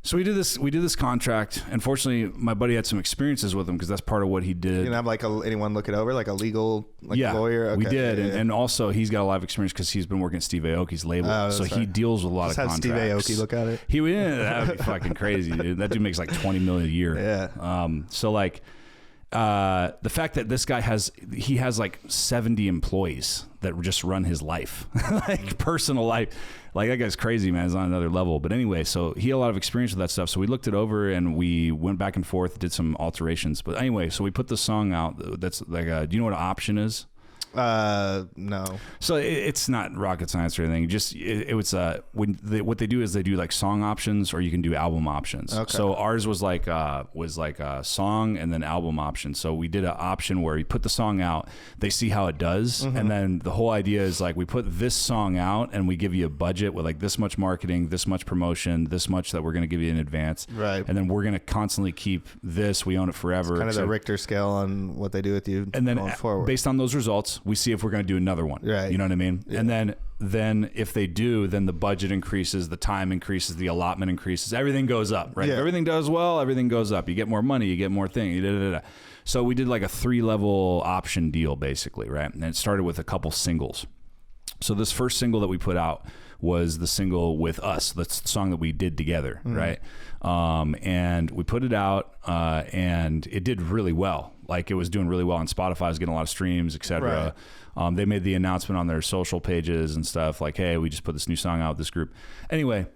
So we did this contract. Unfortunately, my buddy had some experiences with him because that's part of what he did. You didn't have like anyone look it over, like a legal lawyer? Okay. We did. And also he's got a lot of experience because he's been working at Steve Aoki's label. So he deals with a lot of contracts. Steve Aoki look at it. That would be fucking crazy, dude. That dude makes like $20 million a year. Yeah. So like the fact that this guy has like 70 employees that just run his life, like personal life. Like that guy's crazy, man. It's on another level. But anyway, so he had a lot of experience with that stuff. So we looked it over and we went back and forth, did some alterations. But anyway, so we put the song out. That's like, do you know what an option is? No. So it's not rocket science or anything. Just what they do is they do like song options, or you can do album options. Okay. So ours was like a song and then album option. So we did an option where you put the song out, they see how it does, and then the whole idea is like we put this song out and we give you a budget with like this much marketing, this much promotion, this much that we're going to give you in advance, right? And then we're going to constantly keep this. We own it forever. It's kind of the Richter scale on what they do with you, and then going forward. Based on those results, we see if we're going to do another one. Right. You know what I mean? Yeah. And then if they do, then the budget increases, the time increases, the allotment increases, everything goes up, right? Yeah. If everything does well, everything goes up. You get more money, you get more things. So we did like a 3-level option deal basically, right? And it started with a couple singles. So this first single that we put out was the single with us, the song that we did together, right? And we put it out, and it did really well. Like it was doing really well on Spotify. It was getting a lot of streams, etc. Right. They made the announcement on their social pages and stuff like, hey, we just put this new song out with this group. Anyway,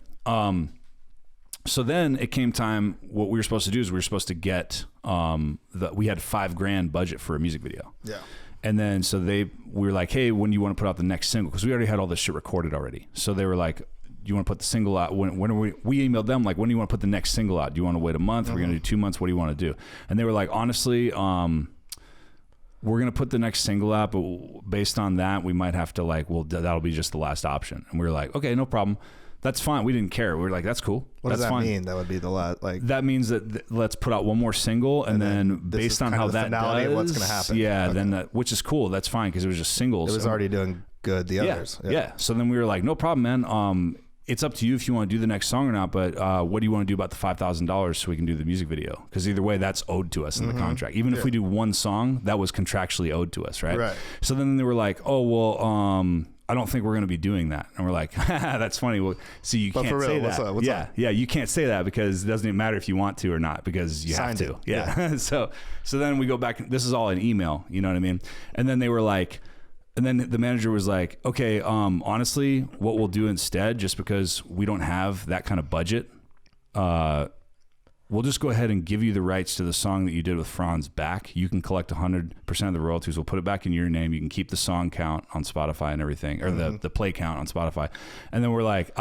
So then it came time. What we were supposed to do is we were supposed to get we had $5,000 budget for a music video. Yeah. And then so we were like, hey, when do you want to put out the next single? Because we already had all this shit recorded already. So they were like, do you want to put the single out? When are we emailed them like, when do you want to put the next single out? Do you want to wait a month? We're going to do 2 months. What do you want to do? And they were like, honestly, we're going to put the next single out, but based on that, we might have to like, well, that'll be just the last option. And we were like, okay, no problem. That's fine. We didn't care. We were like, that's cool. What that's does that fine. mean? That would be the last, like. That means that let's put out one more single, and then based on how that does, what's going to happen. Yeah, okay. then which is cool. That's fine because it was just singles. It was already doing good. The others. Yeah. So then we were like, no problem, man. It's up to you if you want to do the next song or not. But what do you want to do about the $5,000 so we can do the music video? Because either way, that's owed to us in the contract. Even if we do one song, that was contractually owed to us, right? Right. So then they were like, oh well. I don't think we're going to be doing that. And we're like, that's funny. Well, see, you can't say that. What's up? Yeah, you can't say that because it doesn't even matter if you want to or not because you have to. Yeah. so then we go back. This is all an email. You know what I mean? And then they were like, and then the manager was like, okay, honestly, what we'll do instead, just because we don't have that kind of budget, we'll just go ahead and give you the rights to the song that you did with Franz back. You can collect 100% of the royalties. We'll put it back in your name. You can keep the song count on Spotify and everything, or the play count on Spotify. And then we're like,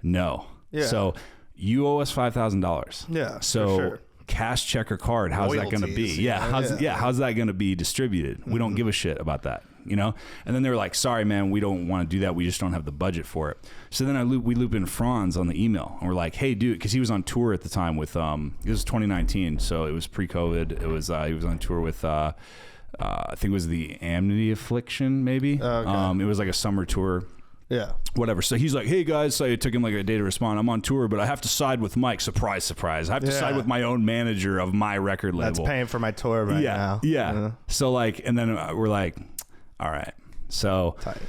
no. Yeah. So you owe us $5,000. Yeah. So for sure. cash, check, or card, how's that going to be? Yeah. How's that going to be distributed? We don't give a shit about that, you know? And then they were like, sorry, man, we don't want to do that. We just don't have the budget for it. So then we loop in Franz on the email and we're like, hey, dude, because he was on tour at the time with, it was 2019. So it was pre-COVID. It was, he was on tour with, I think it was the Amity Affliction, maybe. Okay. It was like a summer tour. Yeah. Whatever. So he's like, hey guys, so it took him like a day to respond. I'm on tour, but I have to side with Mike. Surprise, surprise. I have to side with my own manager of my record label. That's paying for my tour right now. Yeah. So like, and then we're like, all right. So tight.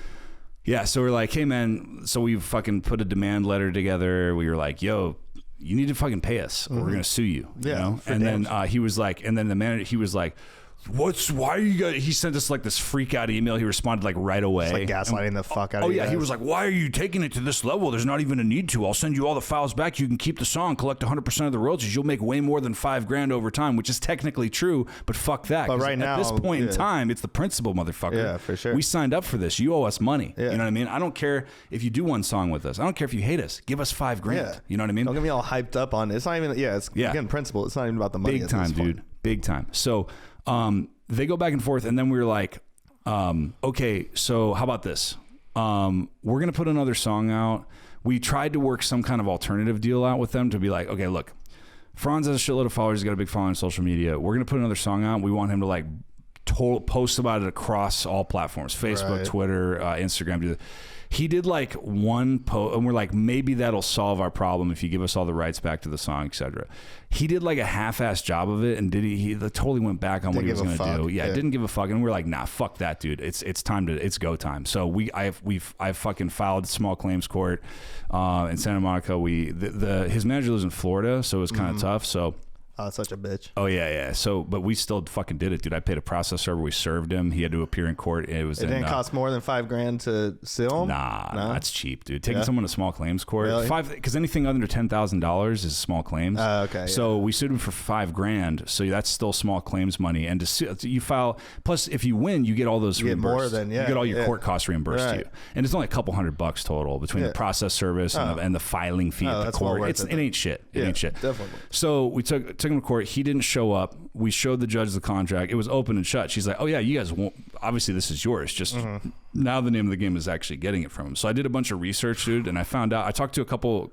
Yeah. So we're like, hey man, so we fucking put a demand letter together. We were like, yo, you need to fucking pay us or we're going to sue you. You know? And then he was like, and then the manager, he was like, why are you guys, he sent us like this freak out email. He responded like right away. It's like gaslighting the fuck out of you guys. He was like, why are you taking it to this level? There's not even a need to. I'll send you all the files back. You can keep the song, collect 100% of the royalties. You'll make way more than $5,000 over time, which is technically true, but fuck that. But right now, at this point in time, it's the principle, motherfucker. Yeah, for sure. We signed up for this. You owe us money. Yeah. You know what I mean? I don't care if you do one song with us. I don't care if you hate us. Give us $5,000. Yeah. You know what I mean? Don't get me all hyped up on it. It's not even, it's again, principle. It's not even about the money. Big time, dude. Big time. So, they go back and forth, and then we were like, okay, so how about this? We're going to put another song out. We tried to work some kind of alternative deal out with them to be like, okay, look, Franz has a shitload of followers. He's got a big following on social media. We're going to put another song out. We want him to like post about it across all platforms, Facebook, Twitter, Instagram. He did like one post, and we're like, maybe that'll solve our problem if you give us all the rights back to the song, etc. He did like a half-assed job of it, and he totally went back on what he was going to do. Yeah, didn't give a fuck, and we're like, nah, fuck that, dude. It's time to, it's go time. So I've fucking filed small claims court in Santa Monica. His manager lives in Florida, so it was kind of tough. So. Oh, such a bitch. Oh yeah. So, but we still fucking did it, dude. I paid a process server. We served him. He had to appear in court. It didn't cost more than $5,000 to sue him. Nah, that's cheap, dude. Taking someone to small claims court, really? because anything under $10,000 is small claims. Okay. So we sued him for $5,000. So that's still small claims money. And you file. Plus, if you win, you get all those reimbursed. More than you get all your court costs reimbursed to you. And it's only a couple $100 total between the process service and the filing fee at the court. It ain't shit. It ain't shit. Definitely. So we took him to court. He didn't show up. We showed the judge the contract. It was open and shut. She's like, oh yeah, you guys won't, obviously this is yours. Just now the name of the game is actually getting it from him. So I did a bunch of research, dude, and I found out, I talked to a couple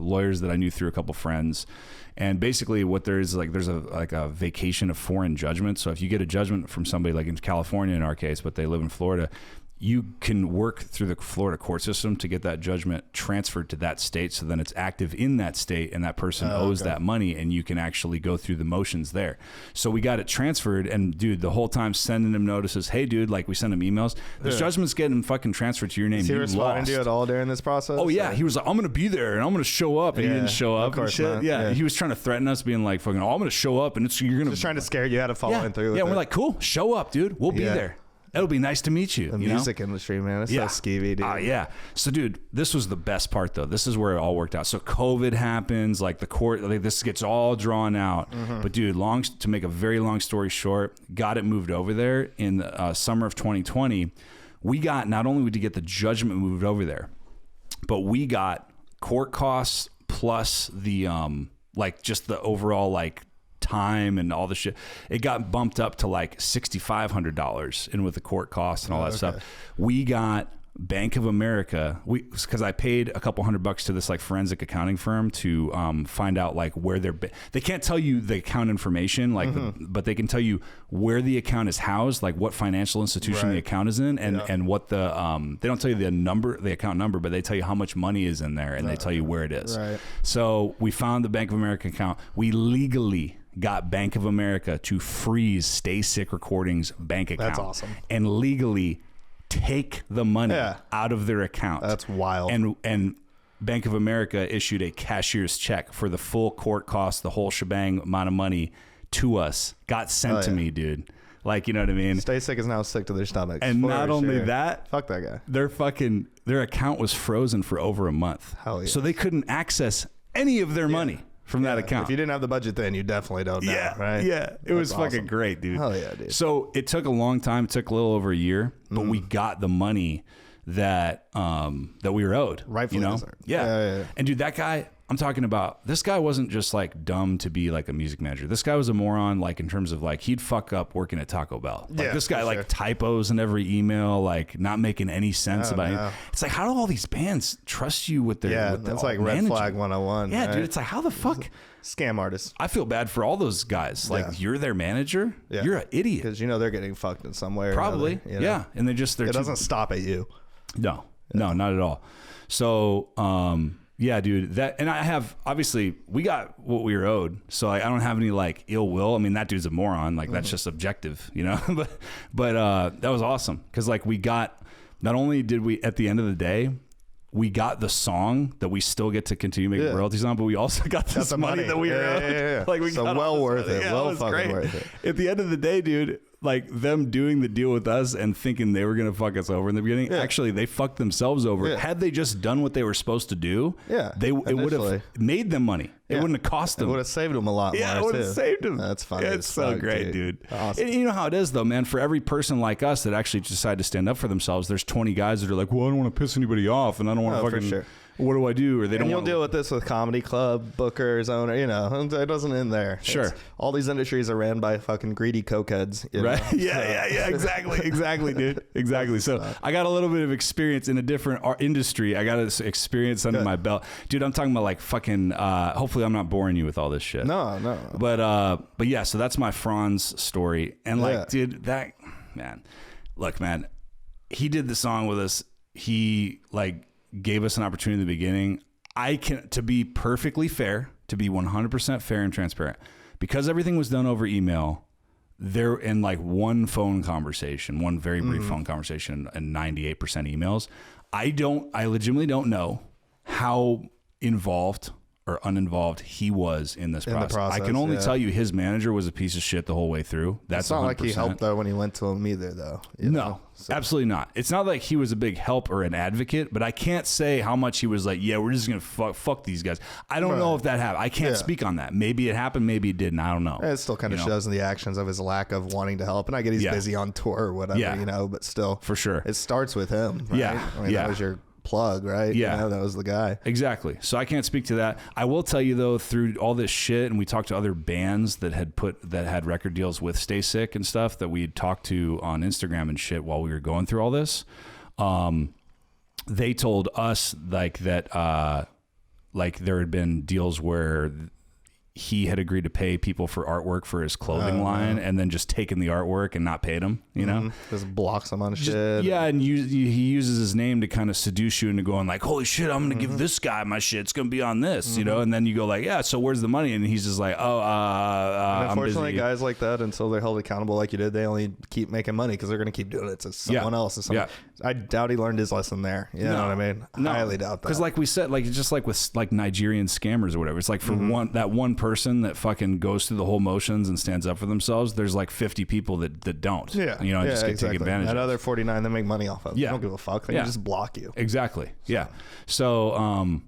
lawyers that I knew through a couple friends. And basically what there is, like, there's a vacation of foreign judgment. So if you get a judgment from somebody like in California in our case, but they live in Florida, you can work through the Florida court system to get that judgment transferred to that state. So then it's active in that state and that person owes that money, and you can actually go through the motions there. So we got it transferred, and dude, the whole time sending him notices, hey dude, like we send him emails, this judgment's getting fucking transferred to your name. Is he responding to you at all during this process? Oh yeah. He was like, I'm going to be there and I'm going to show up. And he didn't show up. Of course and shit. Yeah. He was trying to threaten us, being like, fucking, I'm going to show up and you're going to. Just trying to scare you out of following through with Yeah. it. We're like, cool, show up, dude. We'll be there. It'll be nice to meet you. The music industry, man. It's so skeevy, dude. Yeah. So, dude, this was the best part, though. This is where it all worked out. So, COVID happens, like the court, like this gets all drawn out. But, dude, to make a very long story short, got it moved over there in the summer of 2020. We got, not only did we get the judgment moved over there, but we got court costs plus the, like, just the overall, like, time and all the shit. It got bumped up to like $6,500 and with the court costs and all that stuff. We got Bank of America, because I paid a couple $100 to this like forensic accounting firm to find out like where they can't tell you the account information, like, but they can tell you where the account is housed, like what financial institution the account is in, and what the they don't tell you the account number, but they tell you how much money is in there, and they tell you where it is. Right. So we found the Bank of America account. We legally got Bank of America to freeze Stay Sick Recordings bank account. That's awesome. And legally take the money out of their account. That's wild. And Bank of America issued a cashier's check for the full court cost, the whole shebang amount of money to us. Got sent to me, dude. Like, you know what I mean? Stay Sick is now sick to their stomachs. And not only that, fuck that guy. Their account was frozen for over a month. Hell yeah. So they couldn't access any of their money from that account. If you didn't have the budget then, you definitely don't now, right? Yeah. It was fucking great, dude. Hell yeah, dude. So it took a long time. It took a little over a year, but we got the money that that we were owed. Rightfully deserved. Yeah. And dude, that guy, I'm talking about, this guy wasn't just like dumb to be like a music manager. This guy was a moron, like in terms of like he'd fuck up working at Taco Bell. Like this guy like typos in every email, like not making any sense about it. It's like, how do all these bands trust you with their that's like red flag 101. Yeah, right? dude, it's like, how the fuck? Scam artists. I feel bad for all those guys. Like you're their manager. You're an idiot. Because you know they're getting fucked in some way. Probably. Or another, you know? And it doesn't stop at you. No, not at all. So, yeah, dude, and I have, obviously we got what we were owed. So I don't have any like ill will. I mean, that dude's a moron. Like that's just objective, you know, but that was awesome. Cause like not only did we, at the end of the day, we got the song that we still get to continue making royalties on, but we also got this money that we were owed. Like we got well worth it. Yeah, well it fucking great. worth it. At the end of the day, dude, like them doing the deal with us and thinking they were going to fuck us over in the beginning. Actually, they fucked themselves over. Had they just done what they were supposed to do, it would have made them money. It wouldn't have cost them. It would have saved them a lot more. Yeah, it would have saved them. That's funny. It's so great, dude. Awesome. And you know how it is, though, man. For every person like us that actually decide to stand up for themselves, there's 20 guys that are like, well, I don't want to piss anybody off, and I don't want to fucking... What do I do? Or they don't. You'll deal with this with comedy club bookers, owner. You know, it doesn't end there. Sure. All these industries are ran by fucking greedy cokeheads. Right? Yeah. Exactly, dude. Exactly. So I got a little bit of experience in a different industry. I got this experience under my belt, dude. I'm talking about like fucking. Hopefully, I'm not boring you with all this shit. No. But yeah. So that's my Franz story, and like, dude, that man. Look, man, he did the song with us. He like gave us an opportunity in the beginning. To be perfectly fair, to be 100% fair and transparent, because everything was done over email, there in like one phone conversation, one very brief phone conversation and 98% emails. I legitimately don't know how involved or uninvolved he was in this process. I can only tell you his manager was a piece of shit the whole way through. That's it's not 100%. Like he helped though when he went to him either though. No, absolutely not. It's not like he was a big help or an advocate, but I can't say how much he was like, yeah, we're just going to fuck these guys. I don't know if that happened. I can't speak on that. Maybe it happened. Maybe it didn't. I don't know. It still kind of shows in the actions of his lack of wanting to help. And I get he's busy on tour or whatever, you know, but still. For sure. It starts with him. Right? Yeah. I mean, that was your plug, right? Yeah. You know, that was the guy. Exactly. So I can't speak to that. I will tell you though, through all this shit, and we talked to other bands that had record deals with Stay Sick and stuff that we had talked to on Instagram and shit while we were going through all this. They told us like that, like there had been deals where he had agreed to pay people for artwork for his clothing line and then just taken the artwork and not paid them, you know? Just blocks them on shit. Yeah, and he uses his name to kind of seduce you into going like, holy shit, I'm going to give this guy my shit. It's going to be on this, you know? And then you go like, yeah, so where's the money? And he's just like, unfortunately, I'm busy. guys like that, until they're held accountable like you did, they only keep making money because they're going to keep doing it to someone else. I doubt he learned his lesson there. You know what I mean? No. Highly doubt that. Because like we said, like it's just like with like Nigerian scammers or whatever. It's like for that one person person that fucking goes through the whole motions and stands up for themselves, there's like 50 people that don't. Yeah. You know, just get exactly. take advantage That of. other 49 they make money off of. Yeah. They don't give a fuck. They Yeah. can just block you. Exactly. Yeah. So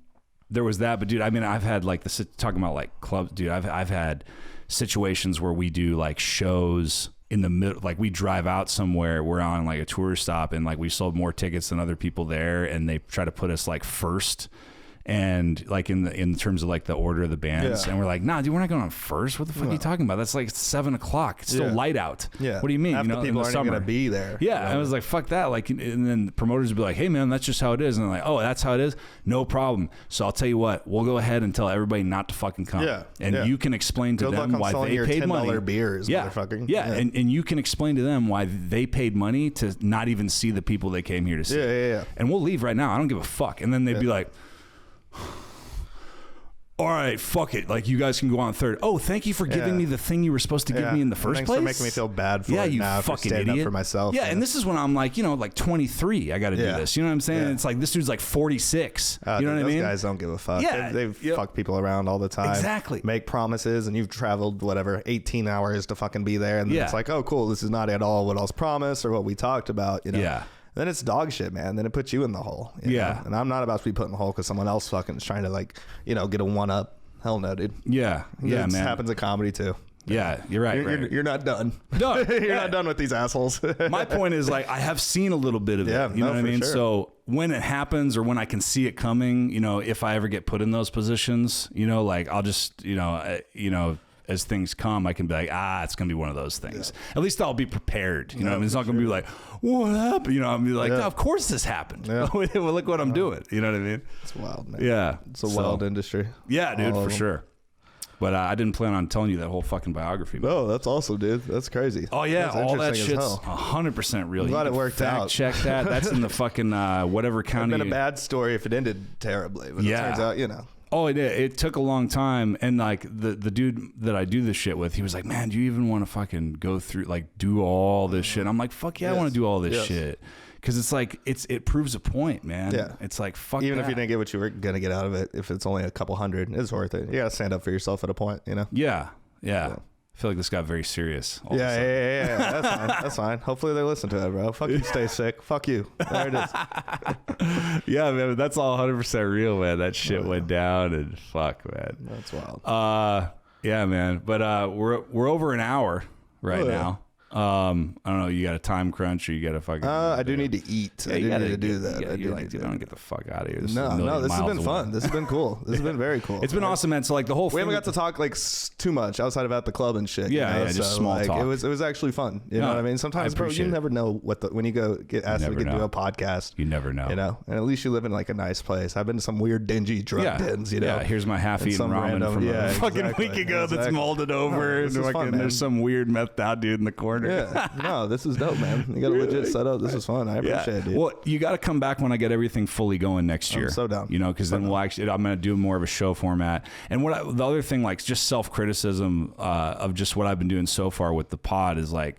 there was that, but dude, I mean, I've had like talking about like clubs, dude. I've had situations where we do like shows in the middle, like we drive out somewhere, we're on like a tour stop, and like we sold more tickets than other people there, and they try to put us like first. And like in terms of like the order of the bands, and we're like, nah, dude, we're not going on first. What the fuck are you talking about? That's like 7 o'clock. It's still light out. Yeah. What do you mean? Half the people aren't going to be there. Yeah. I was like, fuck that. Like, and then the promoters would be like, hey man, that's just how it is. And I'm like, oh, that's how it is. No problem. So I'll tell you what, we'll go ahead and tell everybody not to fucking come. Yeah. And you can explain to them why they paid money. $10 beers, motherfucker. Yeah. And you can explain to them why they paid money to not even see the people they came here to see. Yeah. And we'll leave right now. I don't give a fuck. And then they'd be like, all right, fuck it. Like, you guys can go on third. Oh, thank you for giving me the thing you were supposed to give me in the first place. Thanks for making me feel bad for it you now, fucking for standing idiot. up for myself. Yeah, and this is when I'm like, you know, like 23. I got to do this. You know what I'm saying? It's like, this dude's like 46. You know what I mean? Those guys don't give a fuck. Yeah. They fuck people around all the time. Exactly. Make promises, and you've traveled, whatever, 18 hours to fucking be there. And it's like, oh, cool, this is not at all what I was promised or what we talked about, you know? Yeah. Then it's dog shit, man. Then it puts you in the hole. You know? And I'm not about to be put in the hole because someone else fucking is trying to, like, you know, get a one-up. Hell no, dude. Yeah, It man. happens in comedy too. Yeah, you're right. You're not done. No, you're not done with these assholes. My point is, like, I have seen a little bit of it. You know what I mean? Sure. So when it happens, or when I can see it coming, you know, if I ever get put in those positions, you know, like, I'll just, you know, as things come, I can be like, it's going to be one of those things. Yeah. At least I'll be prepared. You know what I mean? It's not going to be like, what happened? You know, I'll be like, of course this happened. Yeah. Well, look what I'm doing. You know what I mean? It's wild, man. Yeah. It's a wild industry. Yeah, dude, for sure. But I didn't plan on telling you that whole fucking biography. No, that's awesome, dude. That's crazy. Oh, yeah. That's all that shit's 100% real. I'm glad it worked out. Check that. That's in the fucking whatever county. It would have been a bad story if it ended terribly. But it turns out, you know. Oh, it did. It took a long time. And like the dude that I do this shit with, he was like, man, do you even want to fucking go through, like, do all this shit? I'm like, fuck yeah, I want to do all this shit. Because it's like, it proves a point, man. Yeah. It's like, fuck Even that. if you didn't get what you were going to get out of it, if it's only a couple hundred, it's worth it. You got to stand up for yourself at a point, you know? Yeah. I feel like this got very serious. Yeah. That's fine. That's fine. Hopefully they listen to it, bro. Fuck you, stay sick. Fuck you. There it is. Yeah, man. That's all 100% real, man. That shit went down, and fuck, man. That's wild. Yeah, man. But we're over an hour right now. I don't know. You got a time crunch, or you got to fucking. I do need to eat. Yeah, I do need to do that. Yeah, you're like, dude, I don't get the fuck out of here. This No, this has been fun. This has been cool. This has been very cool. It's been awesome, man. So like the whole thing. We haven't got to talk like too much outside of at the club and shit. Yeah, you know? just so, small like, talk. It was actually fun. You know what I mean? Sometimes, bro, you never know when you go get asked to do a podcast. You never know. You know, and at least you live in like a nice place. I've been to some weird, dingy drug dens. You know, here's my half-eaten ramen from a fucking week ago that's molded over, and there's some weird methed out dude in the corner. Yeah, no, this is dope, man. You got a legit setup. This is fun. I appreciate it, dude. Well, you got to come back when I get everything fully going next year. I'm so down. You know, because then I'm going to do more of a show format. And the other thing, like, just self-criticism of just what I've been doing so far with the pod is like,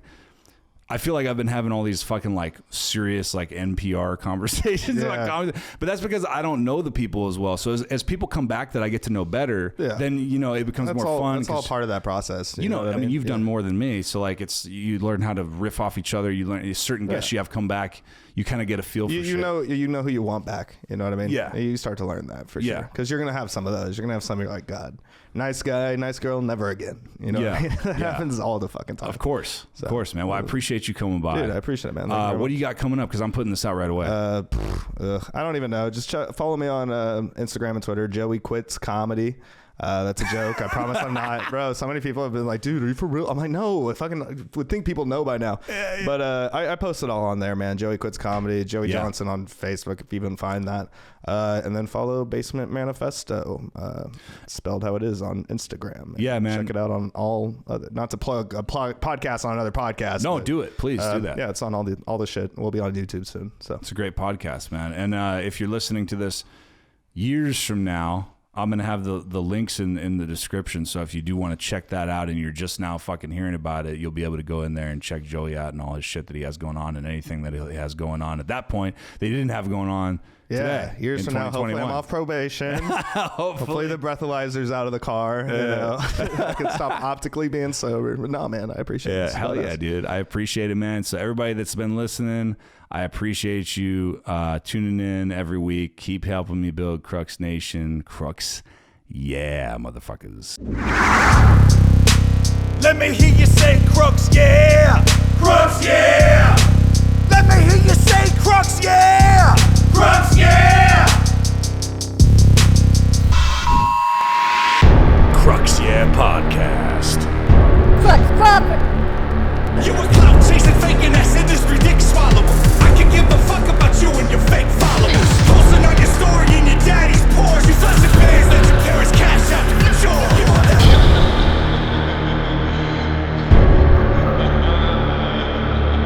I feel like I've been having all these fucking like serious like NPR conversations about comedy, but that's because I don't know the people as well. So as people come back that I get to know better, then, you know, it becomes more fun. That's all part of that process. You know, I mean, you've done more than me. So like you learn how to riff off each other. You learn certain guests you have come back. You kind of get a feel for shit. You know who you want back. You know what I mean? Yeah. You start to learn that for sure. Because you're going to have some of those. You're going to have some you're like, God, nice guy, nice girl, never again. You know what I mean? That happens all the fucking time. Of course, man. Well, I appreciate you coming by. Dude, I appreciate it, man. What do you got coming up? Because I'm putting this out right away. I don't even know. Just follow me on Instagram and Twitter, Joey Quits Comedy. That's a joke. I promise I'm not, bro. So many people have been like, dude, are you for real? I'm like, no, I fucking would think people know by now. But I post it all on there, man. Joey Quits Comedy, Joey Johnson on Facebook, if you even find that. And then follow Basement Manifesto, spelled how it is on Instagram. Yeah, man. Check it out on all other, not to plug a podcast on another podcast. No, but, do it. Please do that. Yeah, it's on all the shit. We'll be on YouTube soon. So it's a great podcast, man. And if you're listening to this years from now, I'm going to have the links in the description. So if you do want to check that out and you're just now fucking hearing about it, you'll be able to go in there and check Joey out and all his shit that he has going on and anything that he has going on at that point that he didn't have going on today. Years from now, hopefully I'm off probation. Hopefully the breathalyzer's out of the car. You know, I can stop optically being sober. But no, man, I appreciate it. Hell yeah, dude. I appreciate it, man. So everybody that's been listening, I appreciate you tuning in every week. Keep helping me build Crux Nation. Crux, yeah, motherfuckers. Let me hear you say Crux, yeah. Crux, yeah. Let me hear you say Crux, yeah.